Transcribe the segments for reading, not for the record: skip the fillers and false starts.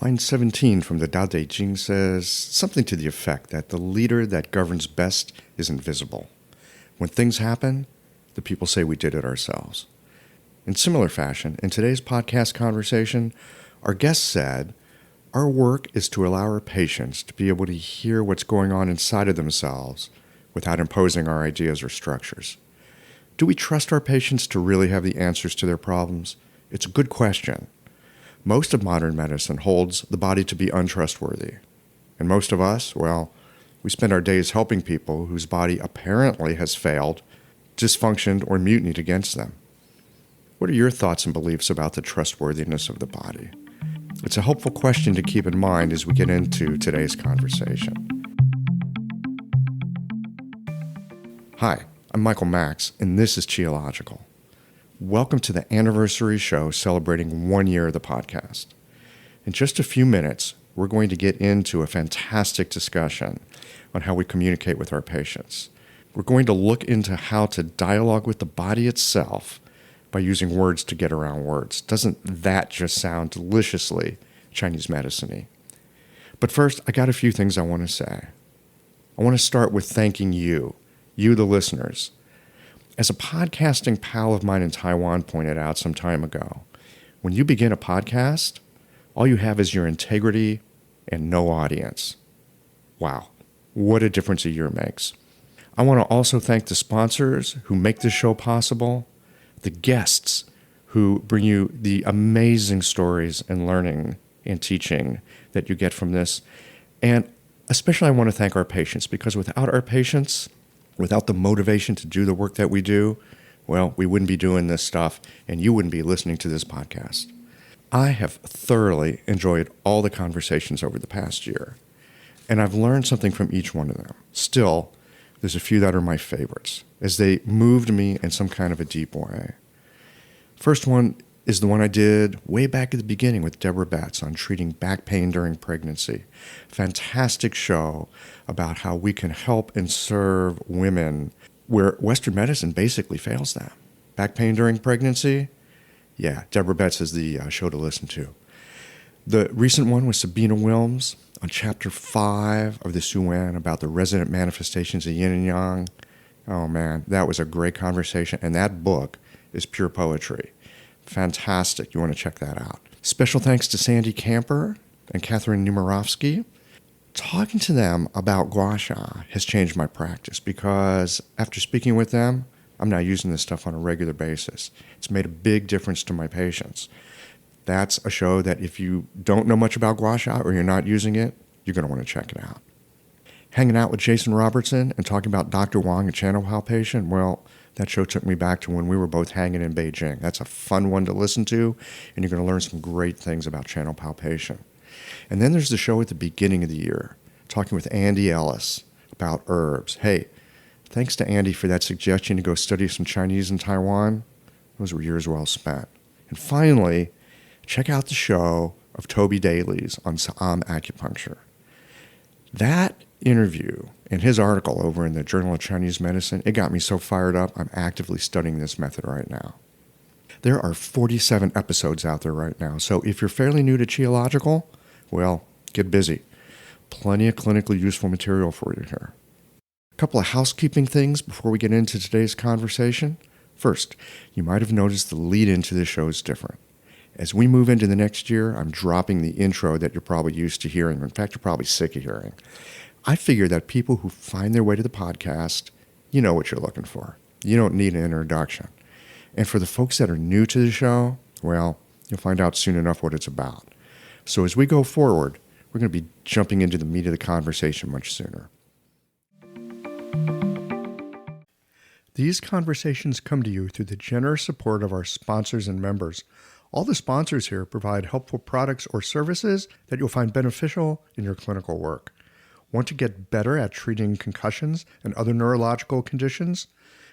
Line 17 from the Tao Te Ching says something to the effect that the leader that governs best is invisible. When things happen, the people say we did it ourselves. In similar fashion, in today's podcast conversation, our guest said, our work is to allow our patients to be able to hear what's going on inside of themselves without imposing our ideas or structures. Do we trust our patients to really have the answers to their problems? It's a good question. Most of modern medicine holds the body to be untrustworthy. And most of us, well, we spend our days helping people whose body apparently has failed, dysfunctioned, or mutinied against them. What are your thoughts and beliefs about the trustworthiness of the body? It's a helpful question to keep in mind as we get into today's conversation. Hi, I'm Michael Max, and this is Qiological. Welcome to the anniversary show celebrating 1 year of the podcast. In just a few minutes, we're going to get into a fantastic discussion on how we communicate with our patients. We're going to look into how to dialogue with the body itself by using words to get around words. Doesn't that just sound deliciously Chinese medicine-y? But first, I got a few things I want to say. I want to start with thanking you, the listeners. As a podcasting pal of mine in Taiwan pointed out some time ago, when you begin a podcast, all you have is your integrity and no audience. Wow, what a difference a year makes. I want to also thank the sponsors who make this show possible, the guests who bring you the amazing stories and learning and teaching that you get from this. And especially I want to thank our patients, because without our patients, without the motivation to do the work that we do, well, we wouldn't be doing this stuff and you wouldn't be listening to this podcast. I have thoroughly enjoyed all the conversations over the past year, and I've learned something from each one of them. Still, there's a few that are my favorites, as they moved me in some kind of a deep way. First one is the one I did way back at the beginning with Deborah Betts on treating back pain during pregnancy. Fantastic show about how we can help and serve women where Western medicine basically fails them. Back pain during pregnancy? Yeah, Deborah Betts is the show to listen to. The recent one was Sabina Wilms on Chapter 5 of the Suen about the resonant manifestations of yin and yang. Oh man, that was a great conversation, and that book is pure poetry. Fantastic. You want to check that out. Special thanks to Sandy Camper and Catherine Numerovsky. Talking to them about gua sha has changed my practice, because after speaking with them, I'm now using this stuff on a regular basis. It's made a big difference to my patients. That's a show that if you don't know much about gua sha or you're not using it, you're going to want to check it out. Hanging out with Jason Robertson and talking about Dr. Wang and channel palpation, well, that show took me back to when we were both hanging in Beijing. That's a fun one to listen to, and you're going to learn some great things about channel palpation. And then there's the show at the beginning of the year, talking with Andy Ellis about herbs. Hey, thanks to Andy for that suggestion to go study some Chinese in Taiwan. Those were years well spent. And finally, check out the show of Toby Daly's on Sa'am acupuncture. That interview and his article over in the Journal of Chinese Medicine, it got me so fired up, I'm actively studying this method right now. There are 47 episodes out there right now, so if you're fairly new to Qiological, well, get busy. Plenty of clinically useful material for you here. A couple of housekeeping things before we get into today's conversation. First, you might have noticed the lead-in to this show is different. As we move into the next year, I'm dropping the intro that you're probably used to hearing. In fact, you're probably sick of hearing. I figure that people who find their way to the podcast, you know what you're looking for. You don't need an introduction. And for the folks that are new to the show, well, you'll find out soon enough what it's about. So as we go forward, we're going to be jumping into the meat of the conversation much sooner. These conversations come to you through the generous support of our sponsors and members. All the sponsors here provide helpful products or services that you'll find beneficial in your clinical work. Want to get better at treating concussions and other neurological conditions?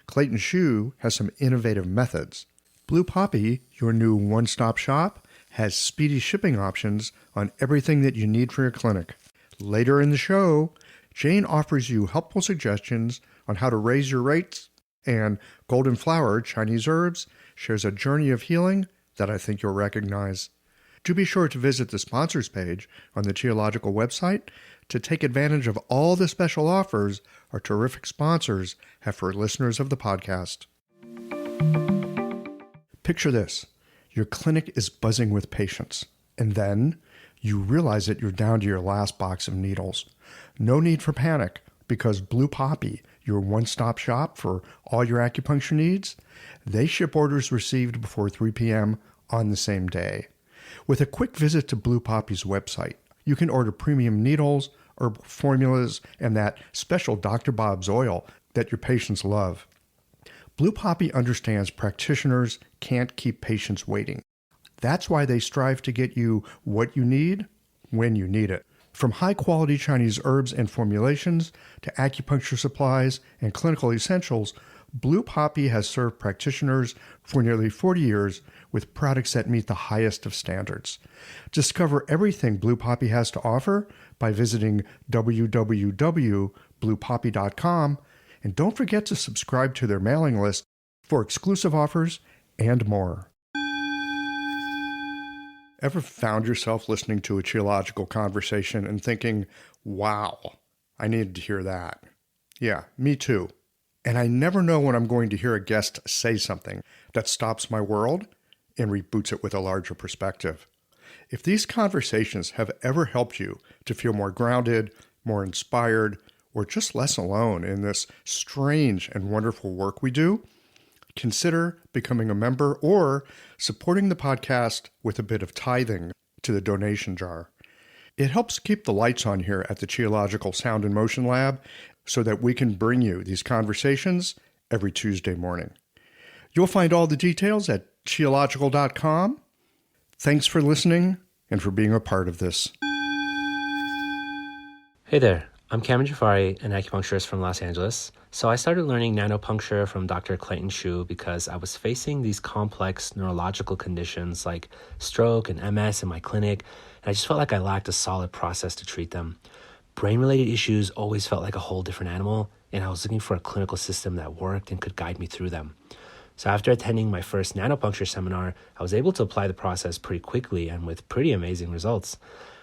Clayton Shoe has some innovative methods. Blue Poppy, your new one-stop shop, has speedy shipping options on everything that you need for your clinic. Later in the show, Jane offers you helpful suggestions on how to raise your rates, and Golden Flower Chinese Herbs shares a journey of healing that I think you'll recognize. Do be sure to visit the sponsors page on the Geological website to take advantage of all the special offers our terrific sponsors have for listeners of the podcast. Picture this. Your clinic is buzzing with patients, and then you realize that you're down to your last box of needles. No need for panic, because Blue Poppy, your one-stop shop for all your acupuncture needs, they ship orders received before 3 p.m. on the same day. With a quick visit to Blue Poppy's website, you can order premium needles, herbal formulas, and that special Dr. Bob's oil that your patients love. Blue Poppy understands practitioners can't keep patients waiting. That's why they strive to get you what you need when you need it. From high-quality Chinese herbs and formulations to acupuncture supplies and clinical essentials, Blue Poppy has served practitioners for nearly 40 years with products that meet the highest of standards. Discover everything Blue Poppy has to offer by visiting www.bluepoppy.com, and don't forget to subscribe to their mailing list for exclusive offers and more. Ever found yourself listening to a geological conversation and thinking, wow, I needed to hear that? Yeah, me too. And I never know when I'm going to hear a guest say something that stops my world and reboots it with a larger perspective. If these conversations have ever helped you to feel more grounded, more inspired, or just less alone in this strange and wonderful work we do, consider becoming a member or supporting the podcast with a bit of tithing to the donation jar. It helps keep the lights on here at the Geological Sound and Motion Lab so that we can bring you these conversations every Tuesday morning. You'll find all the details at geological.com. Thanks for listening and for being a part of this. Hey there, I'm Cameron Jafari, an acupuncturist from Los Angeles. So I started learning nanopuncture from Dr. Clayton Shu because I was facing these complex neurological conditions like stroke and MS in my clinic, and I just felt like I lacked a solid process to treat them. Brain-related issues always felt like a whole different animal, and I was looking for a clinical system that worked and could guide me through them. So after attending my first nanopuncture seminar, I was able to apply the process pretty quickly and with pretty amazing results.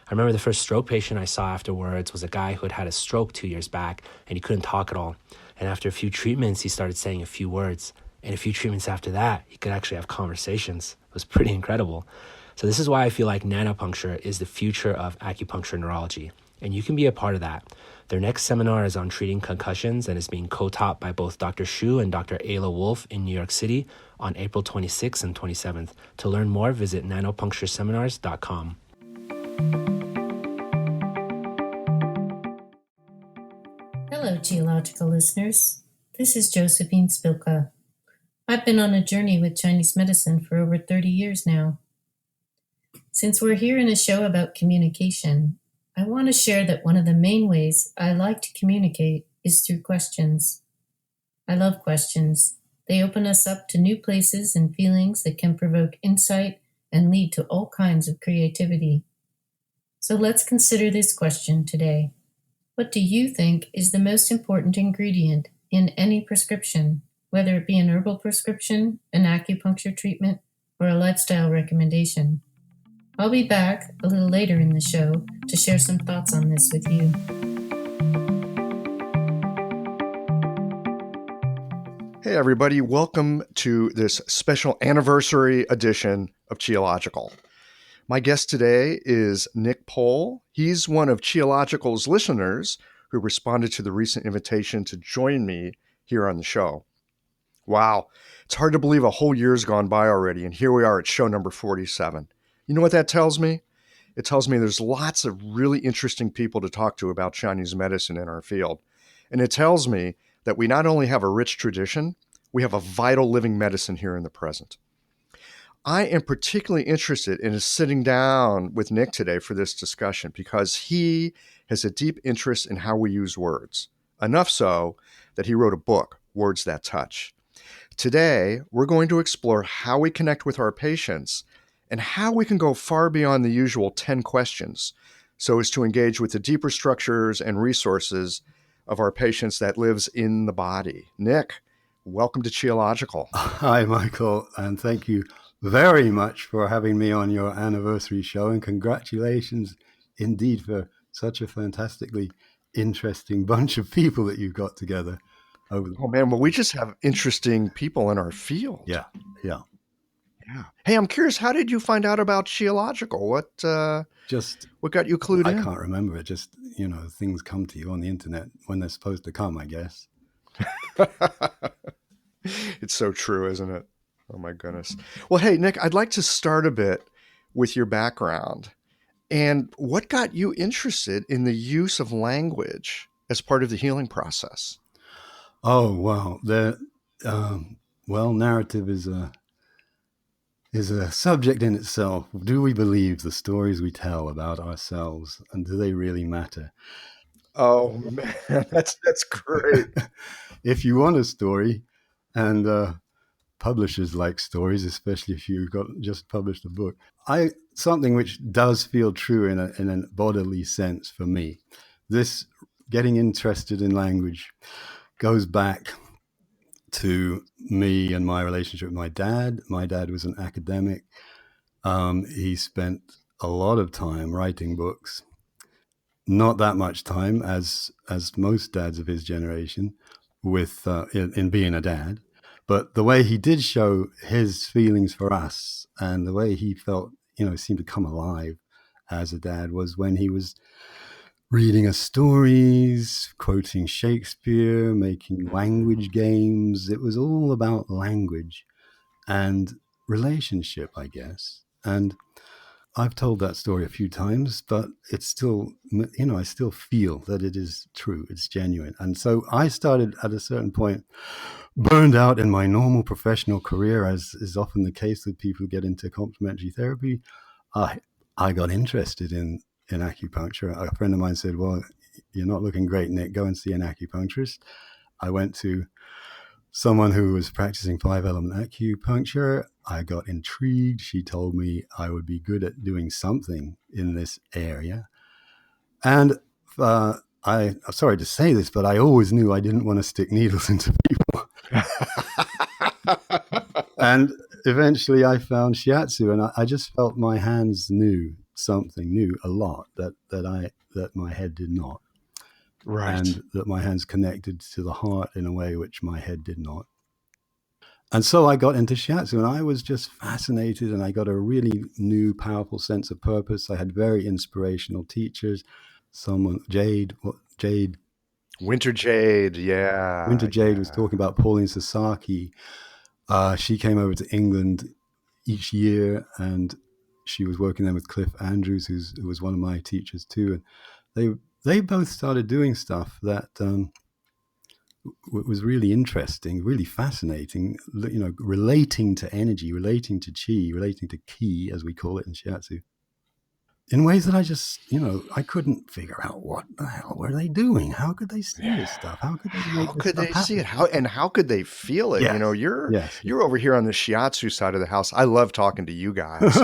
I remember the first stroke patient I saw afterwards was a guy who had a stroke 2 years back, and he couldn't talk at all. And after a few treatments, he started saying a few words. And a few treatments after that, he could actually have conversations. It was pretty incredible. So this is why I feel like nanopuncture is the future of acupuncture neurology. And you can be a part of that. Their next seminar is on treating concussions and is being co-taught by both Dr. Shu and Dr. Ayla Wolf in New York City on April 26th and 27th. To learn more, visit nanopunctureseminars.com. Hello, Geological listeners. This is Josephine Spilka. I've been on a journey with Chinese medicine for over 30 years now. Since we're here in a show about communication, I want to share that one of the main ways I like to communicate is through questions. I love questions. They open us up to new places and feelings that can provoke insight and lead to all kinds of creativity. So let's consider this question today. What do you think is the most important ingredient in any prescription, whether it be an herbal prescription, an acupuncture treatment, or a lifestyle recommendation? I'll be back a little later in the show to share some thoughts on this with you. Hey everybody, welcome to this special anniversary edition of Geological. My guest today is Nick Pohl. He's one of Geological's listeners who responded to the recent invitation to join me here on the show. Wow, it's hard to believe a whole year's gone by already, and here we are at show number 47. You know what that tells me? It tells me there's lots of really interesting people to talk to about Chinese medicine in our field. And it tells me that we not only have a rich tradition, we have a vital living medicine here in the present. I am particularly interested in sitting down with Nick today for this discussion because he has a deep interest in how we use words. Enough so that he wrote a book, Words That Touch. Today, we're going to explore how we connect with our patients and how we can go far beyond the usual 10 questions so as to engage with the deeper structures and resources of our patients that lives in the body. Nick, welcome to Geological. Hi, Michael, and thank you very much for having me on your anniversary show, and congratulations indeed for such a fantastically interesting bunch of people that you've got together over the. Oh man, well we just have interesting people in our field. Yeah, yeah. Yeah. Hey, I'm curious, how did you find out about Geological? Just What got you clued I in? can't remember it. Just things come to you on the internet when they're supposed to come, I guess. It's so true, isn't it? Oh my goodness. Well, hey, Nick, I'd like to start a bit with your background and what got you interested in the use of language as part of the healing process. Oh wow, um, narrative is a subject in itself. Do we believe the stories we tell about ourselves, and do they really matter? Oh man, that's great. If you want a story, and publishers like stories, especially if you've got just published a book. Something which does feel true in a bodily sense for me. This getting interested in language goes back to me and my relationship with my dad. My dad was an academic. He spent a lot of time writing books, not that much time as most dads of his generation with in being a dad, but the way he did show his feelings for us and the way he felt, seemed to come alive as a dad was when he was reading us stories, quoting Shakespeare, making language games. It was all about language and relationship, I guess. And I've told that story a few times, but it's still, I still feel that it is true. It's genuine. And so I started at a certain point, burned out in my normal professional career, as is often the case with people who get into complementary therapy. I, I got interested in acupuncture. A friend of mine said, "Well, you're not looking great, Nick. Go and see an acupuncturist." I went to someone who was practicing 5 element acupuncture. I got intrigued. She told me I would be good at doing something in this area. And I'm sorry to say this, but I always knew I didn't want to stick needles into people. And eventually I found shiatsu, and I just felt my hands knew something, knew a lot that my head did not. Right. And that my hands connected to the heart in a way which my head did not. And so I got into shiatsu, and I was just fascinated, and I got a really new, powerful sense of purpose. I had very inspirational teachers. Jade Winter Jade, yeah, Winter Jade was yeah. talking about Pauline Sasaki. She came over to England each year, and she was working there with Cliff Andrews, who was one of my teachers too. And they both started doing stuff that was really interesting, really fascinating. Relating to energy, relating to chi, relating to ki, as we call it in shiatsu, in ways that I just, I couldn't figure out what the hell were they doing. How could they see this stuff? How could they How make this could stuff they see it? happen? How could they feel it? You know, Yes, you're yes, you're over here on the shiatsu side of the house. I love talking to you guys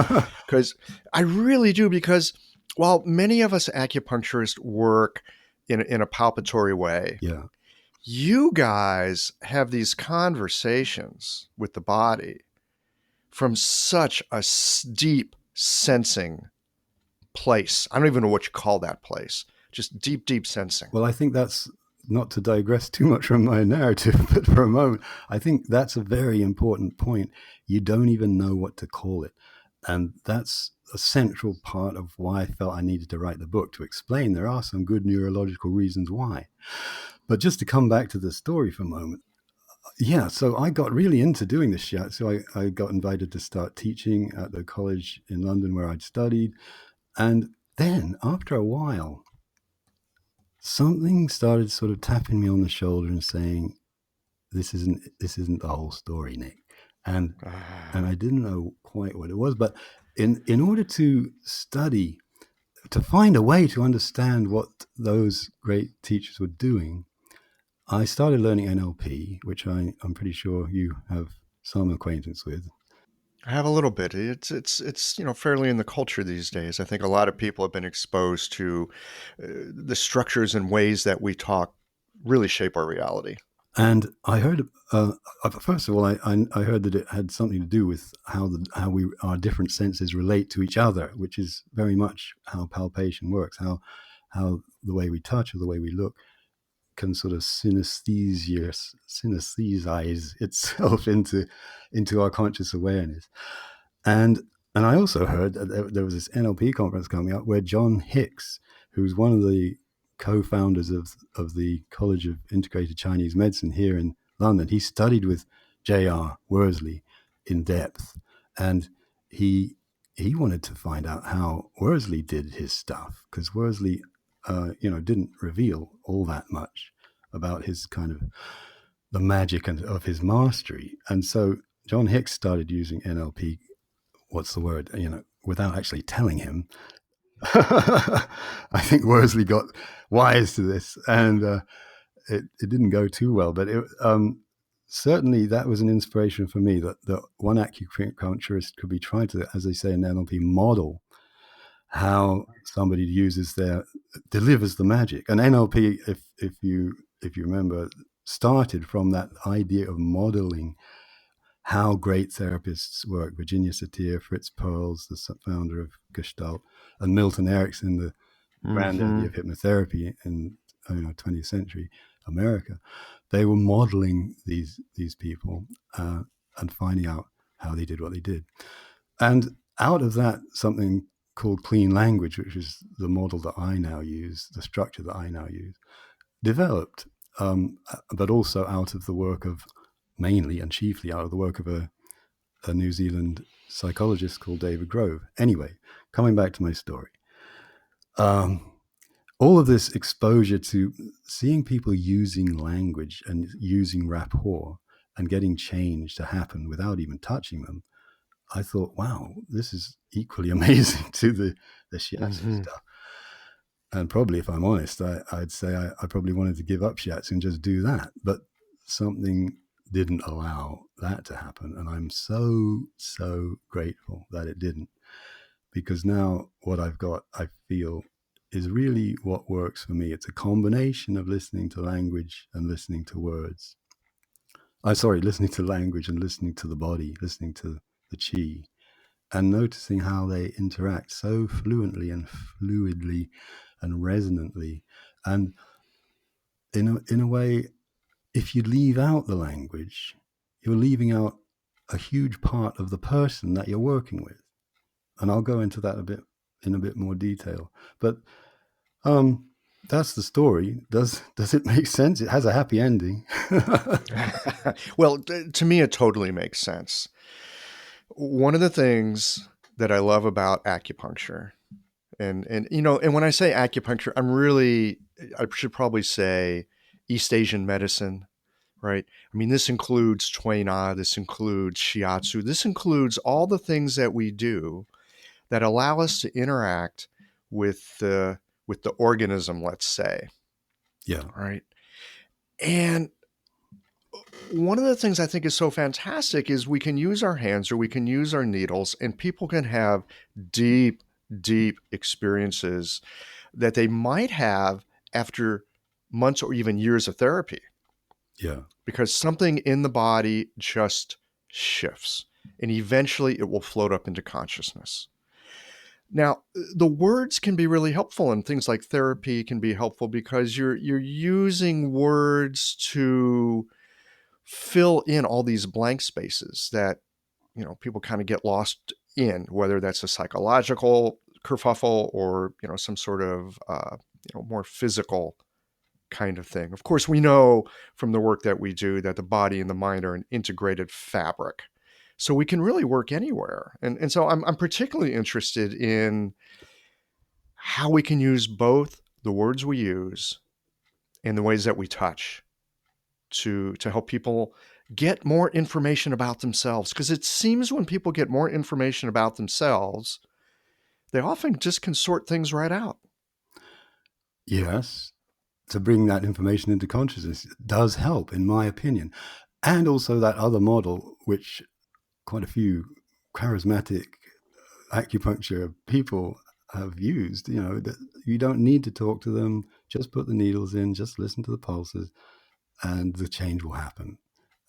because I really do. Because while many of us acupuncturists work in a palpatory way, yeah. you guys have these conversations with the body from such a deep sensing place. I don't even know what you call that place. Just deep, deep sensing. Well, I think that's not to digress too much from my narrative, but for a moment, I think that's a very important point. You don't even know what to call it. And that's a central part of why I felt I needed to write the book, to explain there are some good neurological reasons why. But just to come back to the story for a moment, yeah, so I got really into doing this shit. So I got invited to start teaching at the college in London where I'd studied. And then after a while, something started sort of tapping me on the shoulder and saying, this isn't the whole story, Nick. And I didn't know quite what it was. But in order to study, to find a way to understand what those great teachers were doing, I started learning NLP, which I'm pretty sure you have some acquaintance with. I have a little bit. It's fairly in the culture these days. I think a lot of people have been exposed to the structures and ways that we talk really shape our reality. And I heard, first of all, I heard that it had something to do with how our different senses relate to each other, which is very much how palpation works. How the way we touch or the way we look can sort of synesthesize itself into our conscious awareness. And I also heard that there was this NLP conference coming up where John Hicks, who's one of the co-founders of the College of Integrated Chinese Medicine here in London, he studied with J.R. Worsley in depth, and he wanted to find out how Worsley did his stuff, because Worsley, didn't reveal all that much about his kind of the magic of his mastery, and so John Hicks started using NLP, what's the word, without actually telling him. I think Worsley got wise to this, and it didn't go too well, but certainly that was an inspiration for me, that one acupuncturist could be trying to, as they say in NLP, model how somebody delivers the magic. And NLP, if you remember, started from that idea of modeling how great therapists work. Virginia Satir, Fritz Perls, the founder of Gestalt, and Milton Erickson, the granddaddy of hypnotherapy in 20th century America. They were modeling these people and finding out how they did what they did. And out of that, something called clean language, which is the model that I now use, the structure that I now use, developed, but also out of the work of, mainly and chiefly out of the work of a New Zealand psychologist called David Grove. Anyway, coming back to my story. All of this exposure to seeing people using language and using rapport and getting change to happen without even touching them, I thought, wow, this is equally amazing to the shiatsu stuff. And probably, if I'm honest, I'd say I probably wanted to give up shiatsu and just do that. But something didn't allow that to happen. And I'm so, so grateful that it didn't. Because now what I've got, I feel, is really what works for me. It's a combination of listening to language and listening to words. Listening to language and listening to the body, listening to the chi, and noticing how they interact so fluently and fluidly and resonantly. And in a way, if you leave out the language, you're leaving out a huge part of the person that you're working with. And I'll go into that in a bit more detail. But that's the story. Does it make sense? It has a happy ending. Well, to me, it totally makes sense. One of the things that I love about acupuncture, and when I say acupuncture, I should probably say East Asian medicine, right? I mean, this includes Tui Na, this includes shiatsu, this includes all the things that we do that allow us to interact with the organism, let's say. Yeah. Right. And one of the things I think is so fantastic is we can use our hands or we can use our needles, and people can have deep, deep experiences that they might have after months or even years of therapy. Yeah. Because something in the body just shifts, and eventually it will float up into consciousness. Now, the words can be really helpful, and things like therapy can be helpful because you're using words to fill in all these blank spaces that people kind of get lost in, whether that's a psychological kerfuffle or some sort of more physical kind of thing. Of course, we know from the work that we do that the body and the mind are an integrated fabric. So we can really work anywhere. And so I'm particularly interested in how we can use both the words we use and the ways that we touch to help people get more information about themselves. Because it seems when people get more information about themselves, they often just can sort things right out. Yes. To bring that information into consciousness does help, in my opinion. And also that other model, which quite a few charismatic acupuncture people have used, that you don't need to talk to them, just put the needles in, just listen to the pulses, and the change will happen.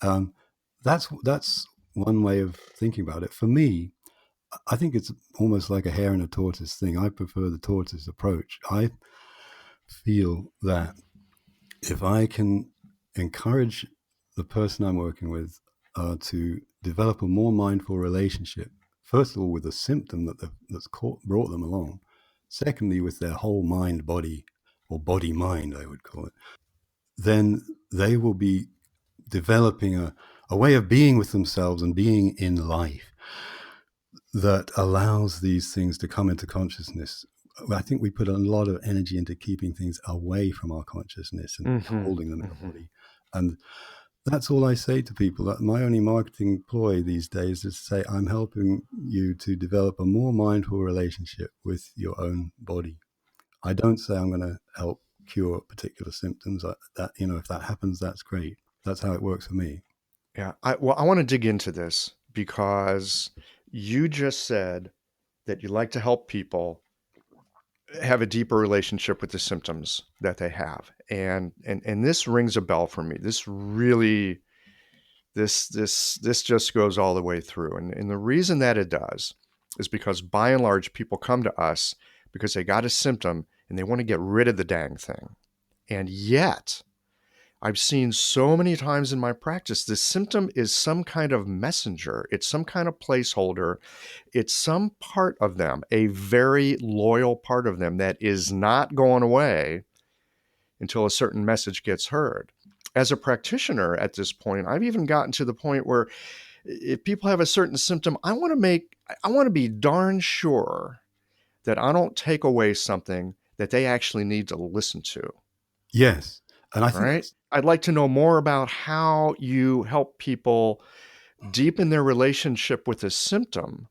Um, that's one way of thinking about it. For me, I think it's almost like a hare and a tortoise thing. I prefer the tortoise approach. I feel that if I can encourage the person I'm working with to develop a more mindful relationship, first of all, with the symptom that's brought them along, secondly, with their whole mind body, or body mind, I would call it, then they will be developing a way of being with themselves and being in life that allows these things to come into consciousness. I think we put a lot of energy into keeping things away from our consciousness and holding them in the body. And that's all I say to people. That my only marketing ploy these days is to say, I'm helping you to develop a more mindful relationship with your own body. I don't say I'm going to help cure particular symptoms. That, if that happens, that's great. That's how it works for me. Yeah. I want to dig into this because you just said that you like to help people have a deeper relationship with the symptoms that they have. And this rings a bell for me. This really, this just goes all the way through. And the reason that it does is because by and large, people come to us because they got a symptom and they want to get rid of the dang thing. And yet, I've seen so many times in my practice, the symptom is some kind of messenger. It's some kind of placeholder. It's some part of them, a very loyal part of them that is not going away until a certain message gets heard. As a practitioner at this point, I've even gotten to the point where if people have a certain symptom, I want to be darn sure that I don't take away something that they actually need to listen to. Yes. And I All think right. I'd like to know more about how you help people deepen their relationship with a symptom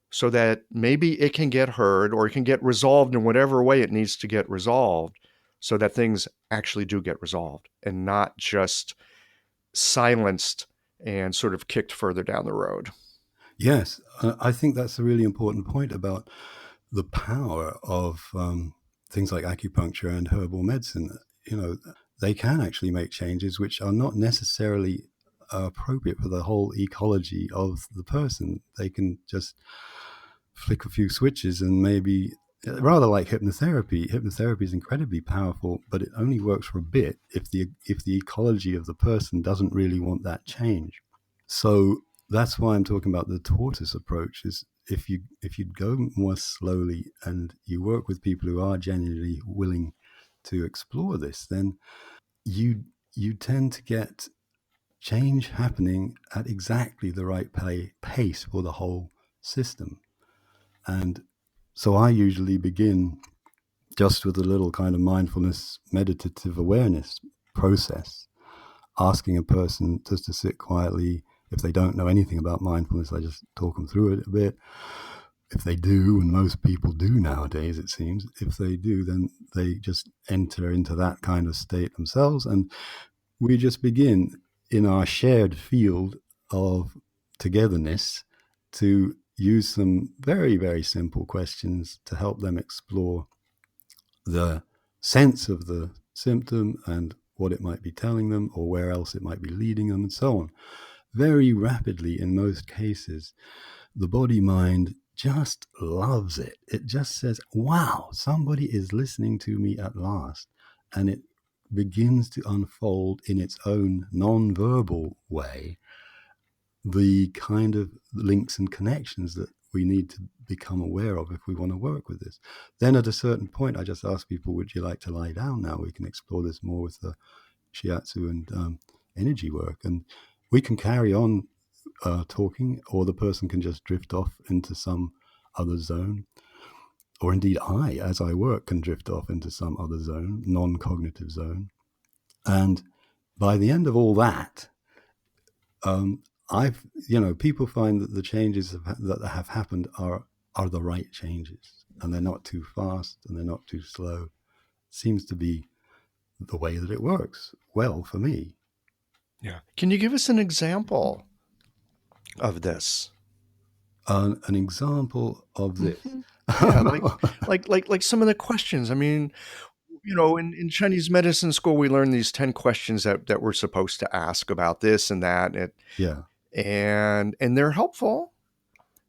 so that maybe it can get heard or it can get resolved in whatever way it needs to get resolved so that things actually do get resolved and not just silenced and sort of kicked further down the road. yes, I think that's a really important point about the power of things like acupuncture and herbal medicine. They can actually make changes which are not necessarily appropriate for the whole ecology of the person. They can just flick a few switches and maybe, rather like hypnotherapy. Hypnotherapy is incredibly powerful, but it only works for a bit if the ecology of the person doesn't really want that change. So that's why I'm talking about the tortoise approach. Is if you go more slowly and you work with people who are genuinely willing to explore this, then you tend to get change happening at exactly the right pace for the whole system. And so I usually begin just with a little kind of mindfulness, meditative awareness process, asking a person just to sit quietly. If they don't know anything about mindfulness, I just talk them through it a bit. If they do, and most people do nowadays, it seems, if they do, then they just enter into that kind of state themselves. And we just begin in our shared field of togetherness to use some very, very simple questions to help them explore the sense of the symptom and what it might be telling them or where else it might be leading them and so on. Very rapidly, in most cases, the body mind just loves it. It just says, wow, somebody is listening to me at last. And it begins to unfold in its own non-verbal way the kind of links and connections that we need to become aware of if we want to work with this. Then at a certain point, I just ask people, would you like to lie down now? We can explore this more with the shiatsu and energy work. And we can carry on talking, or the person can just drift off into some other zone. Or indeed, as I work, can drift off into some other zone, non-cognitive zone. And by the end of all that, people find that the changes that have happened are the right changes, and they're not too fast and they're not too slow. It seems to be the way that it works well for me. Yeah. Can you give us an example of this? An example of this. Yeah, like some of the questions. I mean, in Chinese medicine school, we learn these 10 questions that we're supposed to ask about this and that. Yeah, And they're helpful,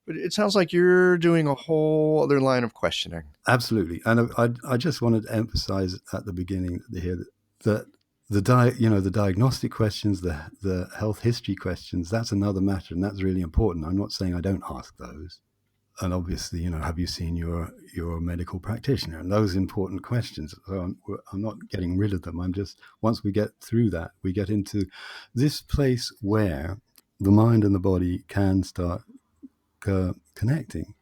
but it sounds like you're doing a whole other line of questioning. absolutely. And I just wanted to emphasize at the beginning here that the diagnostic questions, the health history questions, that's another matter, and that's really important. I'm not saying I don't ask those. And obviously, have you seen your medical practitioner? And those important questions. So I'm not getting rid of them. I'm just, once we get through that, we get into this place where the mind and the body can start connecting.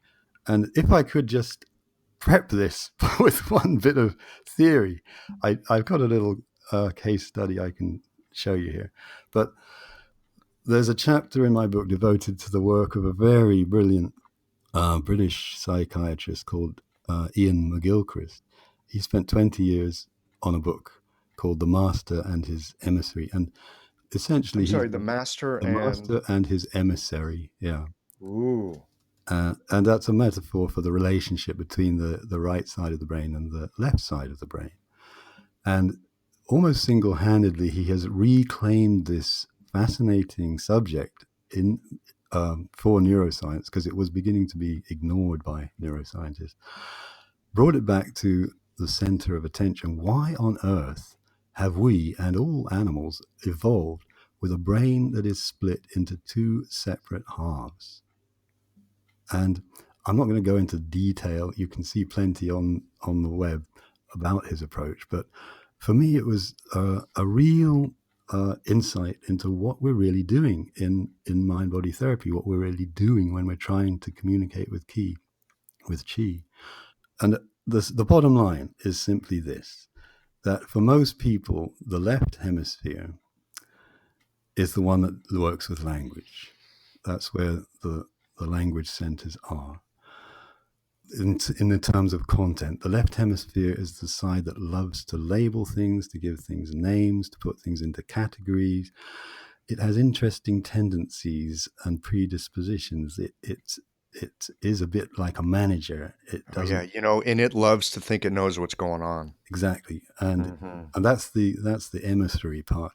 And if I could just prep this with one bit of theory, I've got a little case study I can show you here. But there's a chapter in my book devoted to the work of a very brilliant British psychiatrist called Ian McGilchrist. He spent 20 years on a book called The Master and His Emissary. And essentially, I'm sorry, the master the and master and his emissary. Yeah. ooh, And that's a metaphor for the relationship between the right side of the brain and the left side of the brain. And almost single-handedly, he has reclaimed this fascinating subject for neuroscience, because it was beginning to be ignored by neuroscientists, brought it back to the center of attention. Why on earth have we and all animals evolved with a brain that is split into two separate halves? And I'm not going to go into detail. You can see plenty on the web about his approach. But for me, it was a real insight into what we're really doing in mind-body therapy, what we're really doing when we're trying to communicate with qi. And the bottom line is simply this, that for most people, the left hemisphere is the one that works with language. That's where the language centers are. In the terms of content, the left hemisphere is the side that loves to label things, to give things names, to put things into categories. It has interesting tendencies and predispositions. It is a bit like a manager. It doesn't. and it loves to think it knows what's going on. Exactly, and that's the emissary part.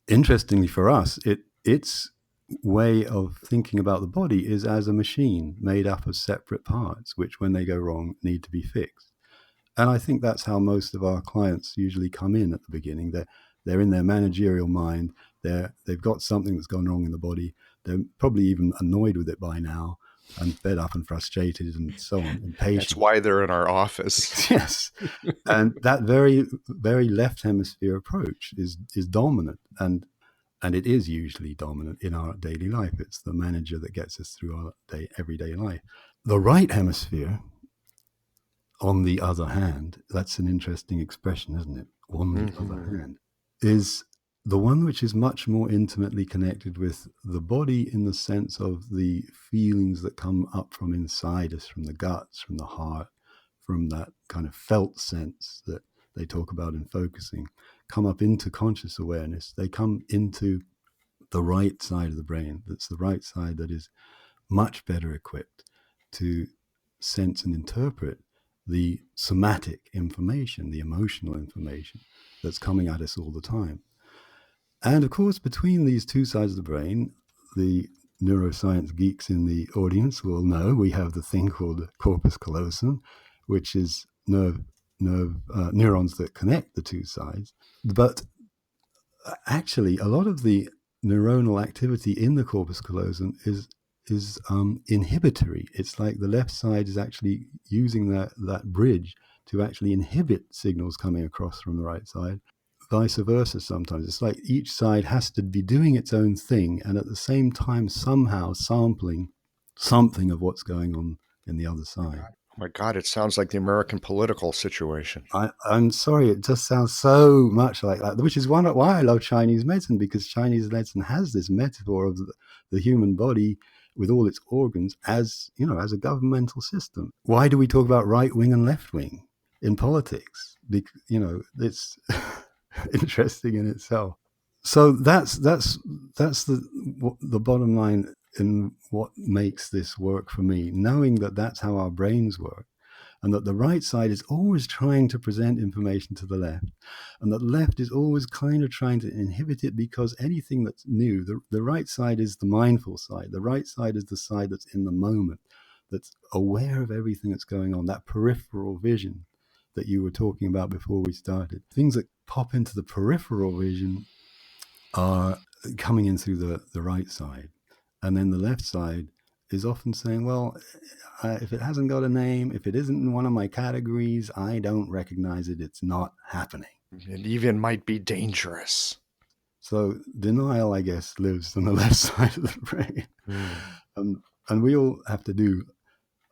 Interestingly for us, its way of thinking about the body is as a machine made up of separate parts, which when they go wrong need to be fixed. And I think that's how most of our clients usually come in at the beginning. They're in their managerial mind. They've got something that's gone wrong in the body. They're probably even annoyed with it by now and fed up and frustrated and so on, impatient. That's why they're in our office. Yes. And that very, very left hemisphere approach is dominant. And it is usually dominant in our daily life. It's the manager that gets us through our everyday life. The right hemisphere, on the other hand, that's an interesting expression, isn't it? On the other hand, is the one which is much more intimately connected with the body in the sense of the feelings that come up from inside us, from the guts, from the heart, from that kind of felt sense that they talk about in focusing, come up into conscious awareness. They come into the right side of the brain. That's the right side that is much better equipped to sense and interpret the somatic information, the emotional information that's coming at us all the time. And of course, between these two sides of the brain, the neuroscience geeks in the audience will know we have the thing called the corpus callosum, which is neurons that connect the two sides. But actually, a lot of the neuronal activity in the corpus callosum is inhibitory. It's like the left side is actually using that bridge to actually inhibit signals coming across from the right side. Vice versa sometimes. It's like each side has to be doing its own thing and at the same time somehow sampling something of what's going on in the other side. Oh my God, it sounds like the American political situation. I'm sorry, it just sounds so much like that, which is why I love Chinese medicine, because Chinese medicine has this metaphor of the human body with all its organs as a governmental system. Why do we talk about right wing and left wing in politics? Because, it's interesting in itself. So that's the bottom line in what makes this work for me, knowing that that's how our brains work. and that the right side is always trying to present information to the left, and that the left is always kind of trying to inhibit it, because anything that's new, the right side is the mindful side. The right side is the side that's in the moment, that's aware of everything that's going on, that peripheral vision that you were talking about before we started. Things that pop into the peripheral vision are coming in through the right side. And then the left side is often saying, well, if it hasn't got a name, if it isn't in one of my categories, I don't recognize it. It's not happening. It even might be dangerous. So denial, I guess, lives on the left side of the brain. And we all have to do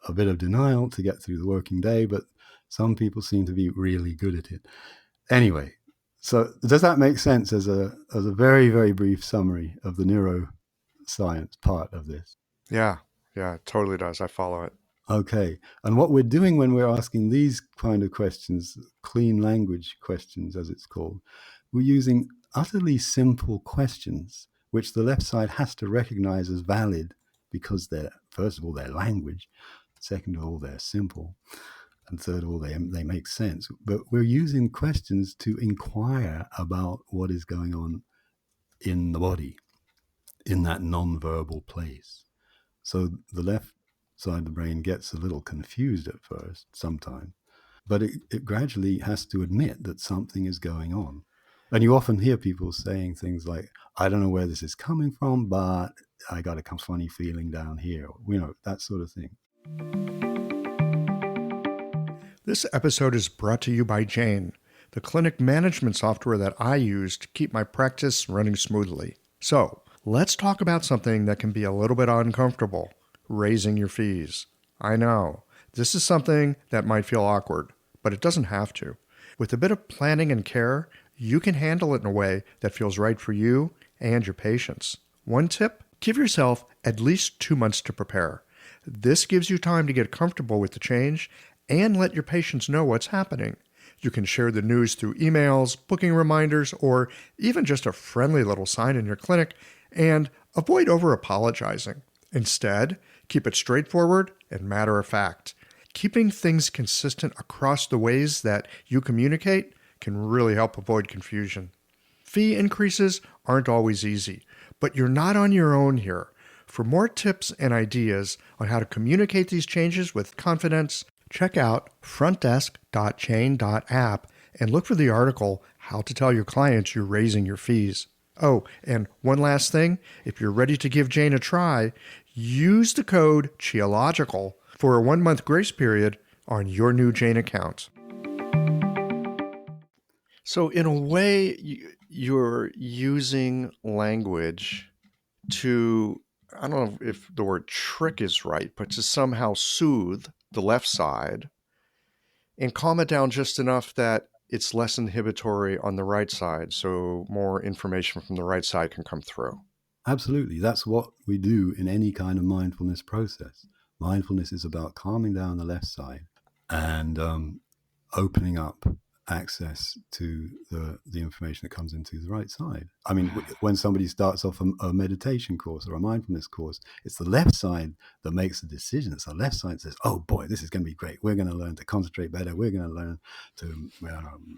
a bit of denial to get through the working day, but some people seem to be really good at it. Anyway, so does that make sense as a very, very brief summary of the neuroscience part of this? Yeah, it totally does. I follow it. Okay. And what we're doing when we're asking these kind of questions, clean language questions, as it's called, we're using utterly simple questions, which the left side has to recognize as valid because they're, first of all, they're language. Second of all, they're simple. And third of all, they make sense. But we're using questions to inquire about what is going on in the body, in that non-verbal place. So the left side of the brain gets a little confused at first, sometimes, but it gradually has to admit that something is going on. And you often hear people saying things like, I don't know where this is coming from, but I got a funny feeling down here, that sort of thing. This episode is brought to you by Jane, the clinic management software that I use to keep my practice running smoothly. So, let's talk about something that can be a little bit uncomfortable, raising your fees. I know, this is something that might feel awkward, but it doesn't have to. With a bit of planning and care, you can handle it in a way that feels right for you and your patients. One tip, give yourself at least 2 months to prepare. This gives you time to get comfortable with the change and let your patients know what's happening. You can share the news through emails, booking reminders, or even just a friendly little sign in your clinic, and avoid over-apologizing. Instead, keep it straightforward and matter of fact. Keeping things consistent across the ways that you communicate can really help avoid confusion. Fee increases aren't always easy, but you're not on your own here. For more tips and ideas on how to communicate these changes with confidence, check out frontdesk.chain.app and look for the article, How to Tell Your Clients You're Raising Your Fees. Oh, and one last thing, if you're ready to give Jane a try, use the code CHIOLOGICAL for a 1-month grace period on your new Jane account. So in a way, you're using language to, I don't know if the word trick is right, but to somehow soothe the left side and calm it down just enough that it's less inhibitory on the right side, so more information from the right side can come through. Absolutely. That's what we do in any kind of mindfulness process. Mindfulness is about calming down the left side and opening up access to the information that comes into the right side. I mean, when somebody starts off a meditation course or a mindfulness course, it's the left side that makes the decision. It's the left side that says, oh boy, this is going to be great. We're going to learn to concentrate better. We're going to learn to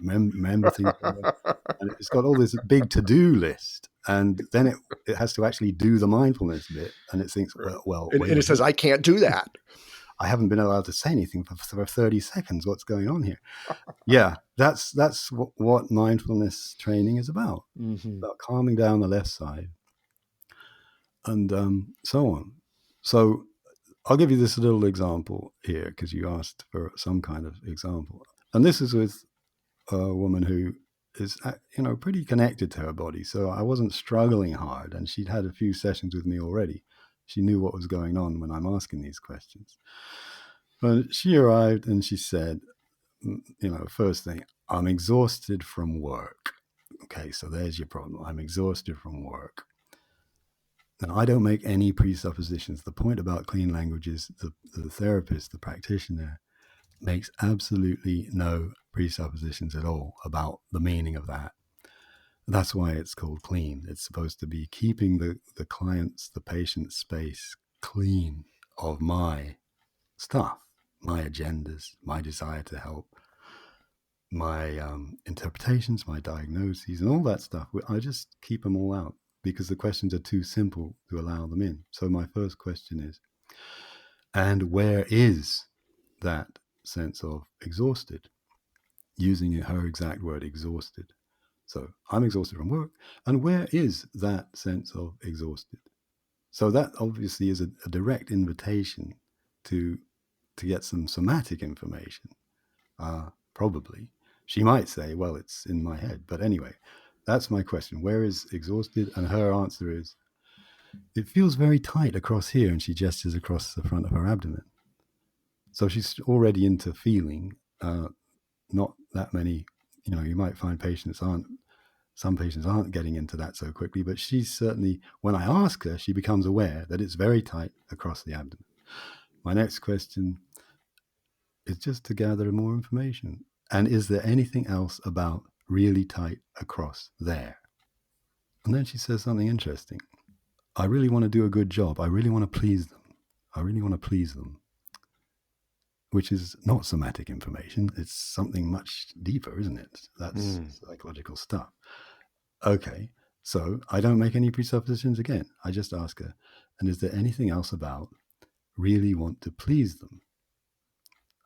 remember things better. And it's got all this big to-do list. And then it has to actually do the mindfulness bit. And it thinks, well and it says, I can't do that. I haven't been allowed to say anything for 30 seconds. What's going on here? Yeah, that's what mindfulness training is about. Mm-hmm. About calming down the left side and so on. So I'll give you this little example here because you asked for some kind of example. And this is with a woman who is, pretty connected to her body. So I wasn't struggling hard, and she'd had a few sessions with me already. She knew what was going on when I'm asking these questions. But she arrived and she said, first thing, I'm exhausted from work. Okay, so there's your problem. I'm exhausted from work. Now, I don't make any presuppositions. The point about clean language is the therapist, the practitioner, makes absolutely no presuppositions at all about the meaning of that. That's why it's called clean. It's supposed to be keeping the client's, the patient's space clean of my stuff, my agendas, my desire to help, my interpretations, my diagnoses, and all that stuff. I just keep them all out because the questions are too simple to allow them in. So my first question is, and where is that sense of exhausted? Using her exact word, exhausted. So I'm exhausted from work. And where is that sense of exhausted? So that obviously is a direct invitation to get some somatic information, probably. She might say, well, it's in my head. But anyway, that's my question. Where is exhausted? And her answer is, it feels very tight across here. And she gestures across the front of her abdomen. So she's already into feeling. Not that many, you might find some patients aren't getting into that so quickly, but she's certainly, when I ask her, she becomes aware that it's very tight across the abdomen. My next question is just to gather more information. And is there anything else about really tight across there? And then she says something interesting. I really want to do a good job. I really want to please them. I really want to please them. Which is not somatic information. It's something much deeper, isn't it? That's psychological stuff. Okay, so I don't make any presuppositions again. I just ask her, and is there anything else about really want to please them?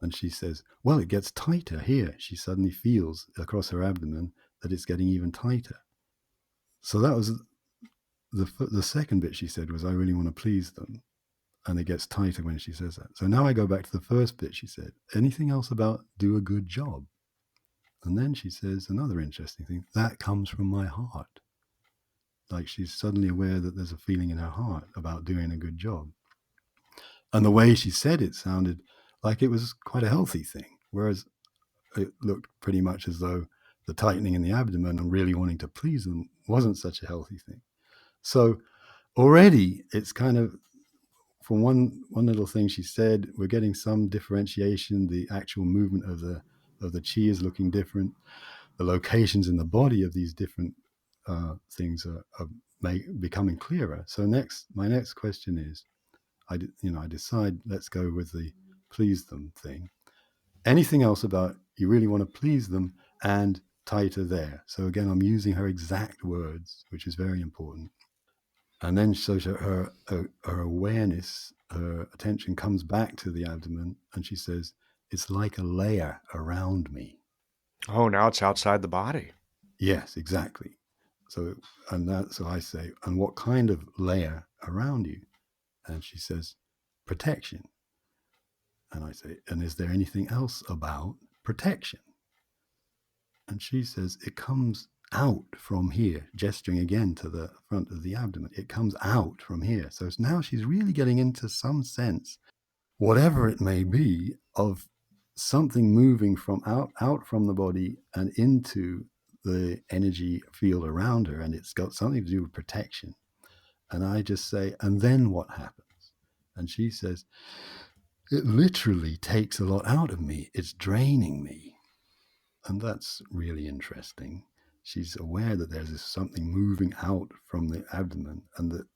And she says, well, it gets tighter here. She suddenly feels across her abdomen that it's getting even tighter. So that was the second bit she said was, I really want to please them. And it gets tighter when she says that. So now I go back to the first bit she said, anything else about do a good job? And then she says another interesting thing, that comes from my heart. Like she's suddenly aware that there's a feeling in her heart about doing a good job. And the way she said it sounded like it was quite a healthy thing, whereas it looked pretty much as though the tightening in the abdomen and really wanting to please them wasn't such a healthy thing. So already it's kind of, from one little thing she said, we're getting some differentiation. The actual movement of the chi is looking different. The locations in the body of these different things are becoming clearer. So my next question is, I decide let's go with the please them thing. Anything else about you really want to please them and tighter there? So again, I'm using her exact words, which is very important. And then so her awareness, her attention comes back to the abdomen, and she says, it's like a layer around me. Oh, now it's outside the body. Yes, exactly. So I say, and what kind of layer around you? And she says, protection. And I say, and is there anything else about protection? And she says, it comes out from here, gesturing again to the front of the abdomen. It comes out from here. So now she's really getting into some sense, whatever it may be, of something moving from out from the body and into the energy field around her, and it's got something to do with protection. And I just say, and then what happens? And she says, it literally takes a lot out of me. It's draining me. And that's really interesting. She's aware that there's something moving out from the abdomen and that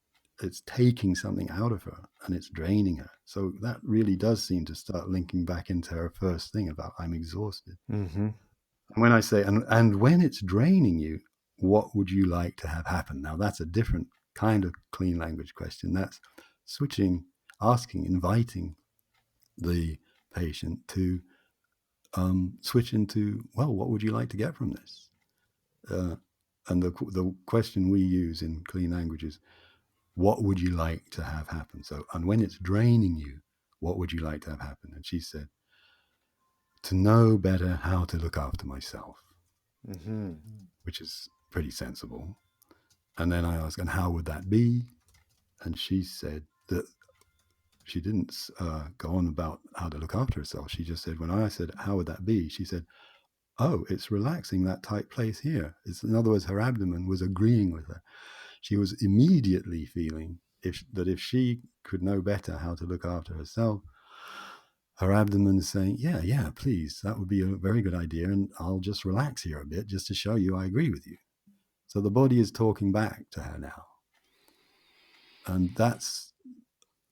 it's taking something out of her and it's draining her. So that really does seem to start linking back into her first thing about I'm exhausted. Mm-hmm. And when I say, and when it's draining you, what would you like to have happen? Now, that's a different kind of clean language question. That's switching, asking, inviting the patient to switch into, well, what would you like to get from this? And the question we use in clean language is, what would you like to have happen? So, and when it's draining you, what would you like to have happen? And she said, to know better how to look after myself, which is pretty sensible. And then I asked, and how would that be? And she said that she didn't go on about how to look after herself. She just said, when I said, how would that be? She said, oh, it's relaxing that tight place here. In other words, her abdomen was agreeing with her. She was immediately feeling that if she could know better how to look after herself, her abdomen is saying, yeah, please, that would be a very good idea. And I'll just relax here a bit just to show you I agree with you. So the body is talking back to her now. And that's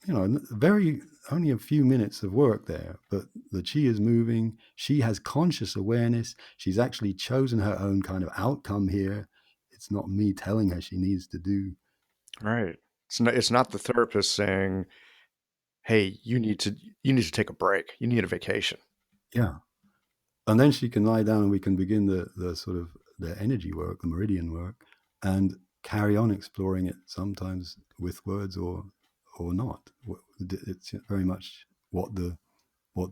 only a few minutes of work there, but the chi is moving. She has conscious awareness. She's actually chosen her own kind of outcome here. It's not me telling her she needs to do. Right. It's not the therapist saying, "Hey, you need to take a break. You need a vacation." Yeah. And then she can lie down and we can begin the sort of the energy work, the meridian work, and carry on exploring it, sometimes with words or not. It's very much what the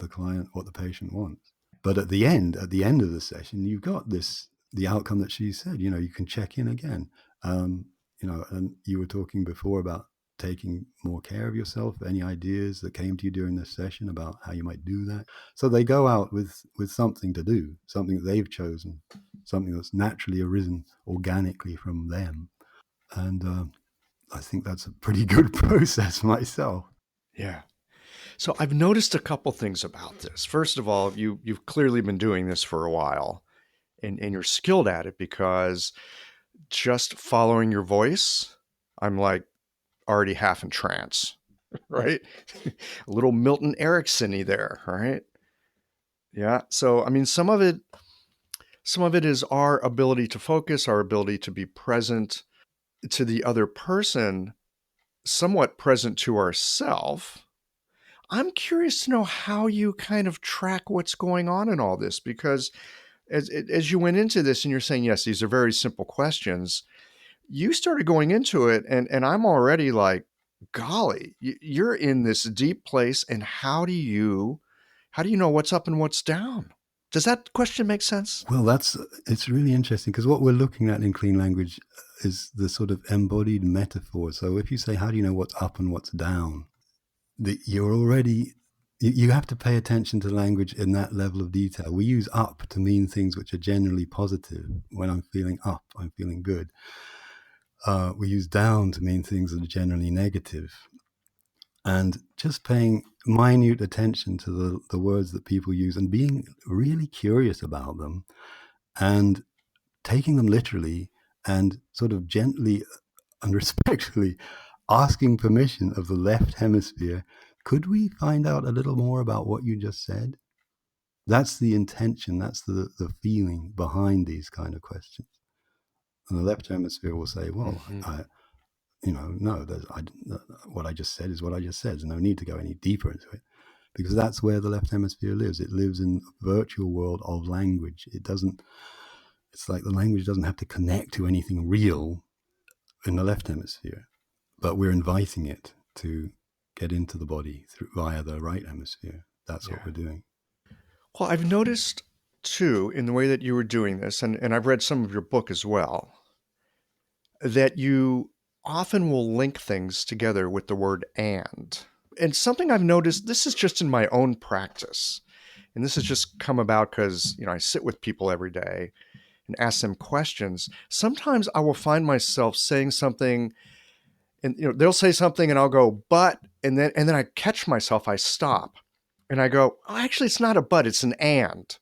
client, what the patient wants. But at the end of the session, you've got the outcome that she said. You can check in again. And you were talking before about taking more care of yourself. Any ideas that came to you during this session about how you might do that? So they go out with something to do, something that they've chosen, something that's naturally arisen organically from them. And I think that's a pretty good process myself. Yeah. So I've noticed a couple things about this. First of all, you've clearly been doing this for a while, and you're skilled at it, because just following your voice, I'm like already half in trance, right? A little Milton Erickson-y there, right? Yeah. So I mean, some of it is our ability to focus, our ability to be present to the other person, somewhat present to ourselves. I'm curious to know how you kind of track what's going on in all this, because as you went into this and you're saying, yes, these are very simple questions, you started going into it, and I'm already like, golly, you're in this deep place, and how do you know what's up and what's down? Does that question make sense? Well, it's really interesting, because what we're looking at in clean language is the sort of embodied metaphor. So if you say, how do you know what's up and what's down? You have to pay attention to language in that level of detail. We use up to mean things which are generally positive. When I'm feeling up, I'm feeling good. We use down to mean things that are generally negative. And just paying minute attention to the words that people use and being really curious about them and taking them literally and sort of gently and respectfully asking permission of the left hemisphere, could we find out a little more about what you just said? That's the intention, that's the feeling behind these kind of questions. And the left hemisphere will say, well, no, what I just said is what I just said. There's no need to go any deeper into it, because that's where the left hemisphere lives. It lives in a virtual world of language. It's like the language doesn't have to connect to anything real in the left hemisphere, but we're inviting it to get into the body via the right hemisphere. That's what we're doing. Well, I've noticed too, in the way that you were doing this, and I've read some of your book as well, that you often will link things together with the word and. And something I've noticed, this is just in my own practice, and this has just come about because, I sit with people every day and ask them questions. Sometimes I will find myself saying something, and they'll say something and I'll go, but, and then I catch myself, I stop and I go, oh, actually it's not a but, it's an and.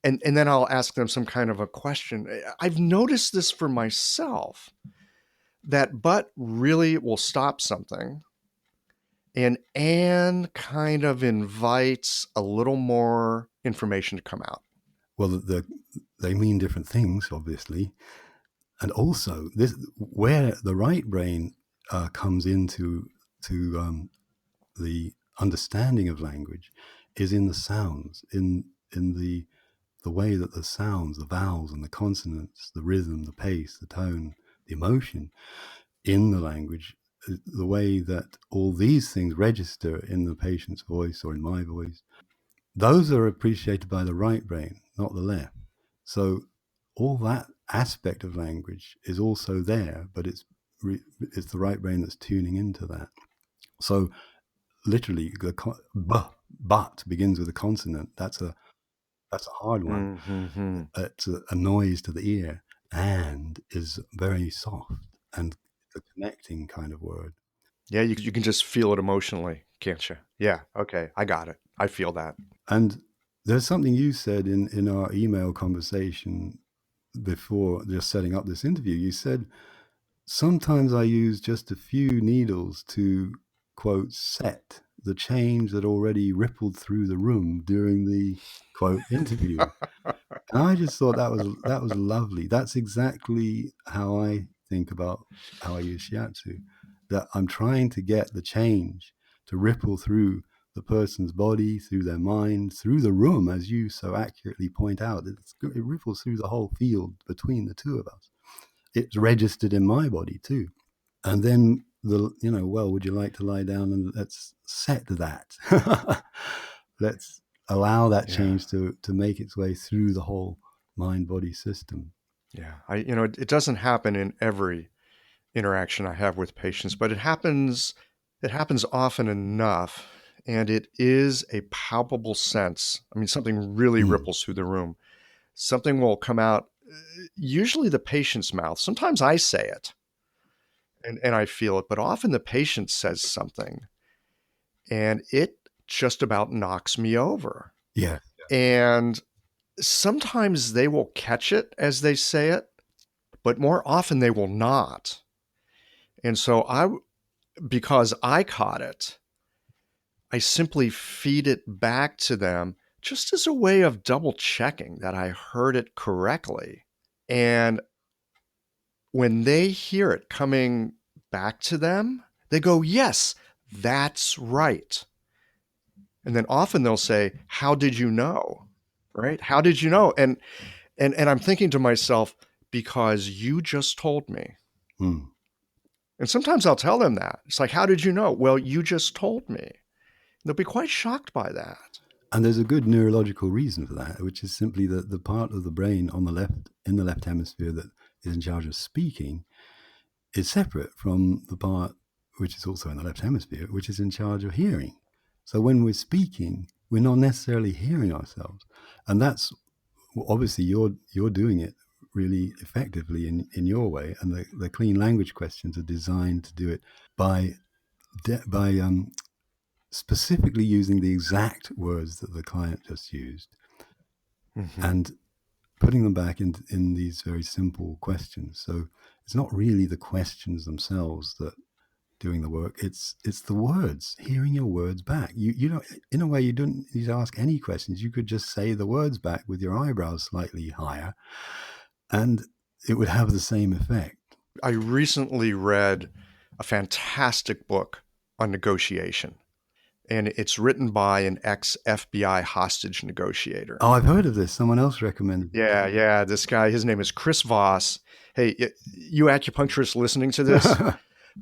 And then I'll ask them some kind of a question. I've noticed this for myself, that but really will stop something, and kind of invites a little more information to come out. Well, they mean different things, obviously. And also, where the right brain comes into the understanding of language is in the sounds, in the way that the sounds, the vowels and the consonants, the rhythm, the pace, the tone, the emotion in the language, the way that all these things register in the patient's voice or in my voice, those are appreciated by the right brain, not the left. So all that aspect of language is also there, but it's the right brain that's tuning into that. So literally, but begins with a consonant. That's a hard one. Mm-hmm. It's a noise to the ear, and is very soft and a connecting kind of word. Yeah, you can just feel it emotionally, can't you? Yeah, okay, I got it. I feel that. And there's something you said in our email conversation before just setting up this interview. You said, sometimes I use just a few needles to quote, set the change that already rippled through the room during the, quote, interview. And I just thought that was lovely. That's exactly how I think about how I use shiatsu, that I'm trying to get the change to ripple through the person's body, through their mind, through the room, as you so accurately point out. It ripples through the whole field between the two of us. It's registered in my body too. And then well, would you like to lie down, and let's set that. Let's allow that Yeah. change to make its way through the whole mind body system. Yeah. It doesn't happen in every interaction I have with patients, but it happens often enough, and it is a palpable sense. I mean, something really ripples through the room. Something will come out, usually the patient's mouth. Sometimes I say it and I feel it, but often the patient says something and it just about knocks me over. Yeah. And sometimes they will catch it as they say it, but more often they will not. And so because I caught it, I simply feed it back to them just as a way of double checking that I heard it correctly. And when they hear it coming back to them, they go, yes, that's right. And then often they'll say, how did you know? Right? How did you know? And I'm thinking to myself, because you just told me. Mm. And sometimes I'll tell them that. It's like, how did you know? Well, you just told me. They'll be quite shocked by that. And there's a good neurological reason for that, which is simply that the part of the brain on the left, in the left hemisphere, that is in charge of speaking is separate from the part which is also in the left hemisphere, which is in charge of hearing. So when we're speaking, we're not necessarily hearing ourselves. And that's obviously you're doing it really effectively in your way. And the clean language questions are designed to do it by specifically using the exact words that the client just used, and putting them back in these very simple questions. So it's not really the questions themselves that doing the work. It's the words, hearing your words back. You know, in a way, you don't need to ask any questions. You could just say the words back with your eyebrows slightly higher, and it would have the same effect. I recently read a fantastic book on negotiation, and it's written by an ex-FBI hostage negotiator. Oh, I've heard of this. Someone else recommended. Yeah. This guy, his name is Chris Voss. Hey, you acupuncturists listening to this,